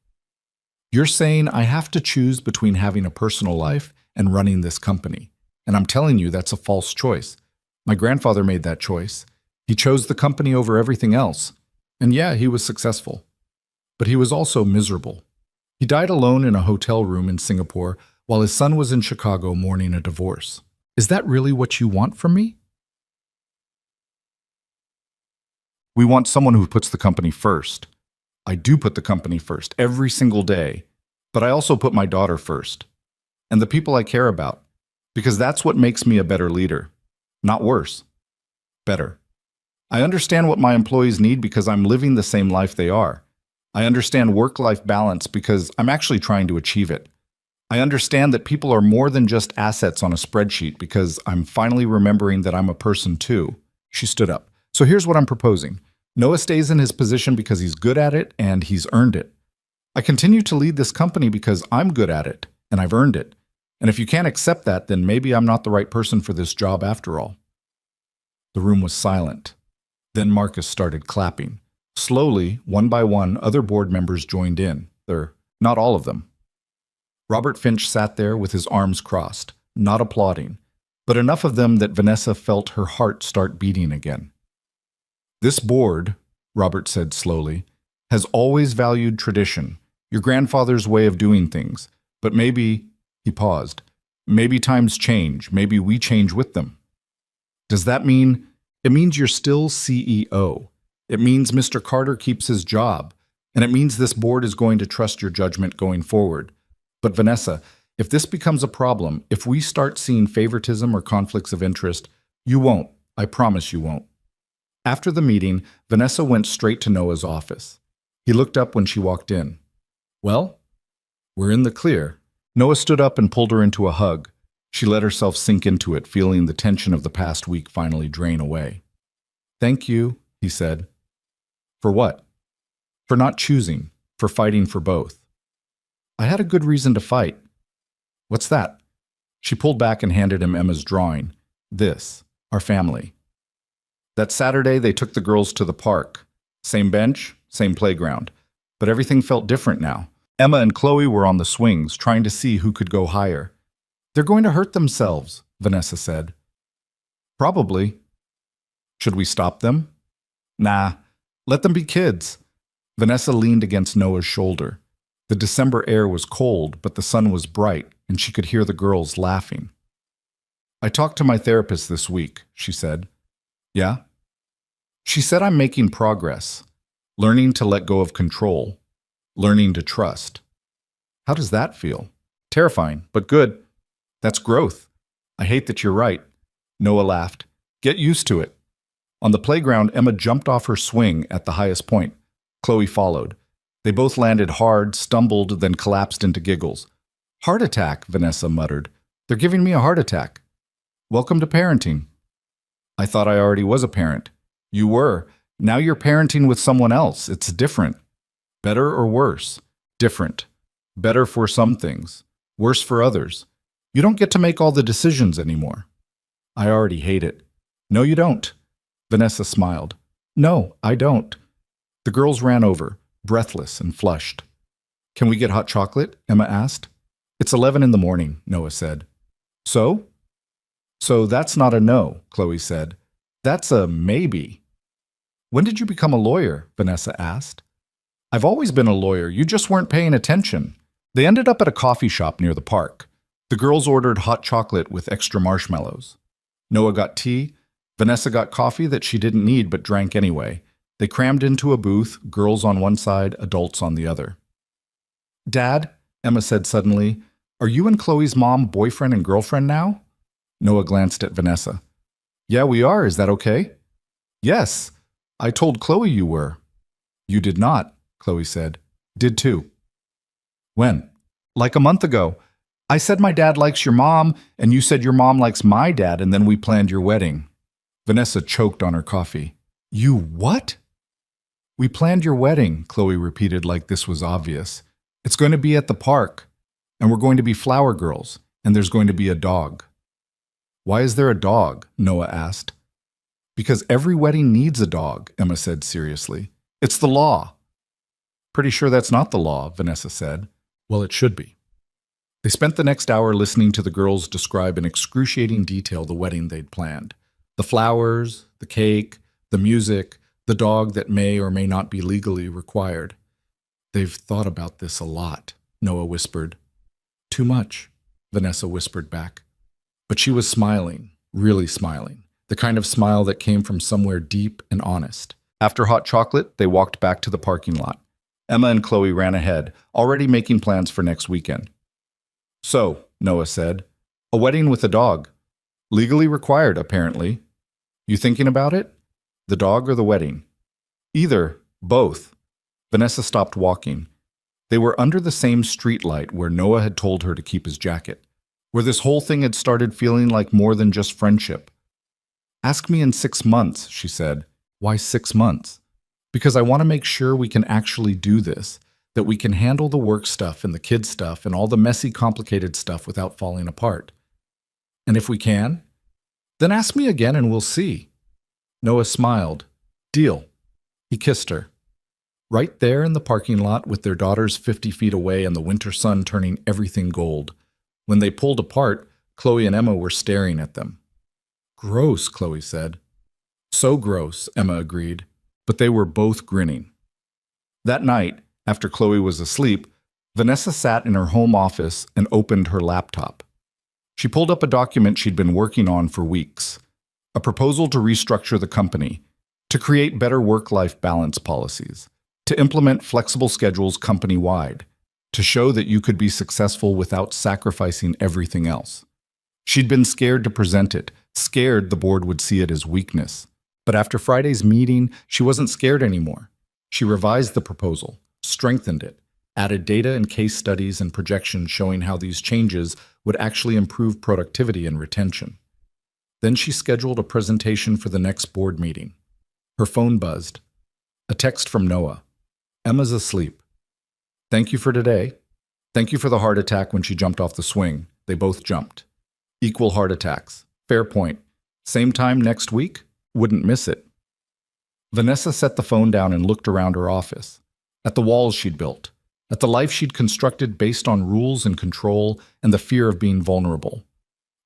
You're saying I have to choose between having a personal life and running this company. And I'm telling you that's a false choice. My grandfather made that choice. He chose the company over everything else. And yeah, he was successful. But he was also miserable. He died alone in a hotel room in Singapore while his son was in Chicago mourning a divorce. Is that really what you want from me?" "We want someone who puts the company first. I do put the company first every single day, but I also put my daughter first. And the people I care about, because that's what makes me a better leader. Not worse. Better. I understand what my employees need because I'm living the same life they are. I understand work-life balance because I'm actually trying to achieve it. I understand that people are more than just assets on a spreadsheet because I'm finally remembering that I'm a person too." She stood up. "So here's what I'm proposing. Noah stays in his position because he's good at it and he's earned it. I continue to lead this company because I'm good at it and I've earned it. And if you can't accept that, then maybe I'm not the right person for this job after all." The room was silent. Then Marcus started clapping. Slowly, one by one, other board members joined in. Not all of them. Robert Finch sat there with his arms crossed, not applauding, but enough of them that Vanessa felt her heart start beating again. "This board," Robert said slowly, "has always valued tradition, your grandfather's way of doing things, but maybe," he paused, "maybe times change, maybe we change with them. Does that mean it means you're still CEO? It means Mr. Carter keeps his job, and it means this board is going to trust your judgment going forward. But Vanessa, if this becomes a problem, if we start seeing favoritism or conflicts of interest, you won't. I promise you won't." After the meeting, Vanessa went straight to Noah's office. He looked up when she walked in. "Well, we're in the clear." Noah stood up and pulled her into a hug. She let herself sink into it, feeling the tension of the past week finally drain away. "Thank you," he said. For what? For not choosing, for fighting for both. I had a good reason to fight. What's that? She pulled back and handed him Emma's drawing. This, our family. That Saturday, they took the girls to the park. Same bench, same playground. But everything felt different now. Emma and Chloe were on the swings, trying to see who could go higher. They're going to hurt themselves, Vanessa said. Probably. Should we stop them? Nah, let them be kids. Vanessa leaned against Noah's shoulder. The December air was cold, but the sun was bright, and she could hear the girls laughing. I talked to my therapist this week, she said. Yeah? She said I'm making progress, learning to let go of control, learning to trust. How does that feel? Terrifying, but good. That's growth. I hate that you're right. Noah laughed. Get used to it. On the playground, Emma jumped off her swing at the highest point. Chloe followed. They both landed hard, stumbled, then collapsed into giggles. Heart attack, Vanessa muttered. They're giving me a heart attack. Welcome to parenting. I thought I already was a parent. You were. Now you're parenting with someone else. It's different. Better or worse? Different. Better for some things. Worse for others. You don't get to make all the decisions anymore. I already hate it. No, you don't. Vanessa smiled. No, I don't. The girls ran over, breathless and flushed. Can we get hot chocolate? Emma asked. It's 11 in the morning, Noah said. So? So that's not a no, Chloe said. That's a maybe. When did you become a lawyer? Vanessa asked. I've always been a lawyer. You just weren't paying attention. They ended up at a coffee shop near the park. The girls ordered hot chocolate with extra marshmallows. Noah got tea. Vanessa got coffee that she didn't need but drank anyway. They crammed into a booth, girls on one side, adults on the other. Dad, Emma said suddenly, are you and Chloe's mom boyfriend and girlfriend now? Noah glanced at Vanessa. Yeah, we are. Is that okay? Yes. I told Chloe you were. You did not, Chloe said. Did too. When? Like a month ago. I said my dad likes your mom, and you said your mom likes my dad, and then we planned your wedding. Vanessa choked on her coffee. You what? We planned your wedding, Chloe repeated like this was obvious. It's going to be at the park, and we're going to be flower girls, and there's going to be a dog. Why is there a dog? Noah asked. Because every wedding needs a dog, Emma said seriously. It's the law. Pretty sure that's not the law, Vanessa said. Well, it should be. They spent the next hour listening to the girls describe in excruciating detail the wedding they'd planned. The flowers, the cake, the music, the dog that may or may not be legally required. They've thought about this a lot, Noah whispered. Too much, Vanessa whispered back. But she was smiling, really smiling, the kind of smile that came from somewhere deep and honest. After hot chocolate, they walked back to the parking lot. Emma and Chloe ran ahead, already making plans for next weekend. So, Noah said, a wedding with a dog. Legally required, apparently. You thinking about it? The dog or the wedding? Either, both. Vanessa stopped walking. They were under the same streetlight where Noah had told her to keep his jacket, where this whole thing had started feeling like more than just friendship. Ask me in 6 months, she said. Why 6 months? Because I want to make sure we can actually do this, that we can handle the work stuff and the kid stuff and all the messy, complicated stuff without falling apart. And if we can, then ask me again and we'll see. Noah smiled. Deal. He kissed her. Right there in the parking lot with their daughters 50 feet away and the winter sun turning everything gold. When they pulled apart, Chloe and Emma were staring at them. Gross, Chloe said. So gross, Emma agreed, but they were both grinning. That night, after Chloe was asleep, Vanessa sat in her home office and opened her laptop. She pulled up a document she'd been working on for weeks, a proposal to restructure the company, to create better work-life balance policies, to implement flexible schedules company-wide, to show that you could be successful without sacrificing everything else. She'd been scared to present it, scared the board would see it as weakness. But after Friday's meeting, she wasn't scared anymore. She revised the proposal, strengthened it, added data and case studies and projections showing how these changes would actually improve productivity and retention. Then she scheduled a presentation for the next board meeting. Her phone buzzed. A text from Noah. Emma's asleep. Thank you for today. Thank you for the heart attack when she jumped off the swing. They both jumped. Equal heart attacks. Fair point. Same time next week? Wouldn't miss it. Vanessa set the phone down and looked around her office. At the walls she'd built. At the life she'd constructed based on rules and control and the fear of being vulnerable.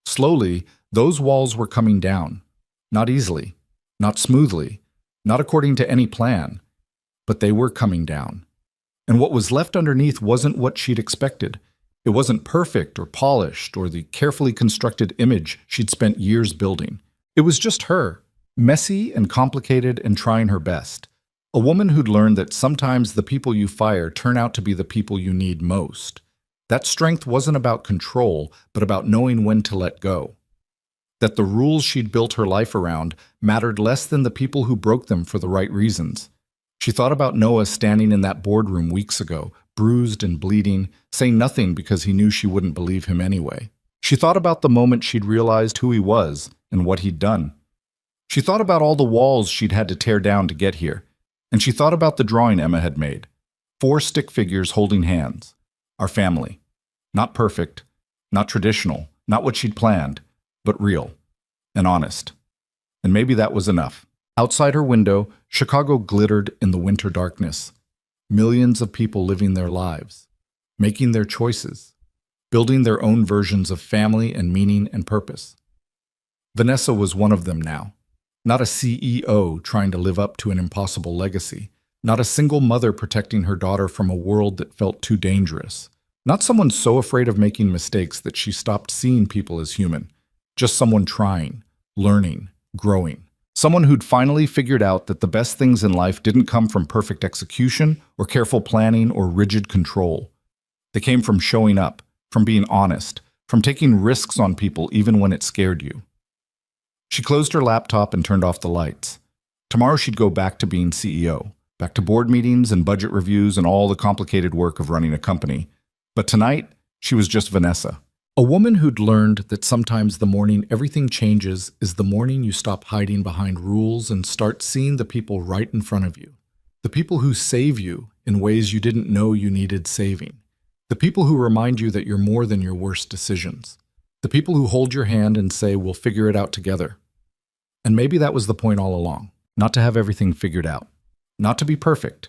Slowly, those walls were coming down. Not easily. Not smoothly. Not according to any plan. But they were coming down. And what was left underneath wasn't what she'd expected. It wasn't perfect or polished or the carefully constructed image she'd spent years building. It was just her, messy and complicated and trying her best. A woman who'd learned that sometimes the people you fire turn out to be the people you need most. That strength wasn't about control, but about knowing when to let go. That the rules she'd built her life around mattered less than the people who broke them for the right reasons. She thought about Noah standing in that boardroom weeks ago, bruised and bleeding, saying nothing because he knew she wouldn't believe him anyway. She thought about the moment she'd realized who he was and what he'd done. She thought about all the walls she'd had to tear down to get here. And she thought about the drawing Emma had made. 4 stick figures holding hands. Our family. Not perfect, not traditional, not what she'd planned, but real and honest. And maybe that was enough. Outside her window, Chicago glittered in the winter darkness. Millions of people living their lives, making their choices, building their own versions of family and meaning and purpose. Vanessa was one of them now. Not a CEO trying to live up to an impossible legacy. Not a single mother protecting her daughter from a world that felt too dangerous. Not someone so afraid of making mistakes that she stopped seeing people as human. Just someone trying, learning, growing. Someone who'd finally figured out that the best things in life didn't come from perfect execution or careful planning or rigid control. They came from showing up, from being honest, from taking risks on people even when it scared you. She closed her laptop and turned off the lights. Tomorrow she'd go back to being CEO, back to board meetings and budget reviews and all the complicated work of running a company. But tonight, she was just Vanessa. A woman who'd learned that sometimes the morning everything changes is the morning you stop hiding behind rules and start seeing the people right in front of you. The people who save you in ways you didn't know you needed saving. The people who remind you that you're more than your worst decisions. The people who hold your hand and say, we'll figure it out together. And maybe that was the point all along. Not to have everything figured out. Not to be perfect.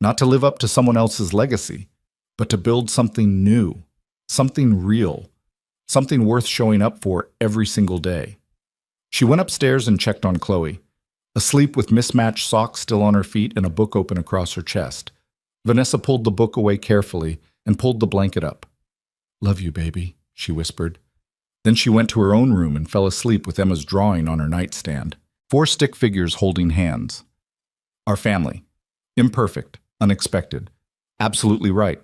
Not to live up to someone else's legacy. But to build something new. Something real. Something worth showing up for every single day. She went upstairs and checked on Chloe. Asleep with mismatched socks still on her feet and a book open across her chest. Vanessa pulled the book away carefully and pulled the blanket up. Love you, baby, she whispered. Then she went to her own room and fell asleep with Emma's drawing on her nightstand. 4 stick figures holding hands. Our family. Imperfect. Unexpected. Absolutely right.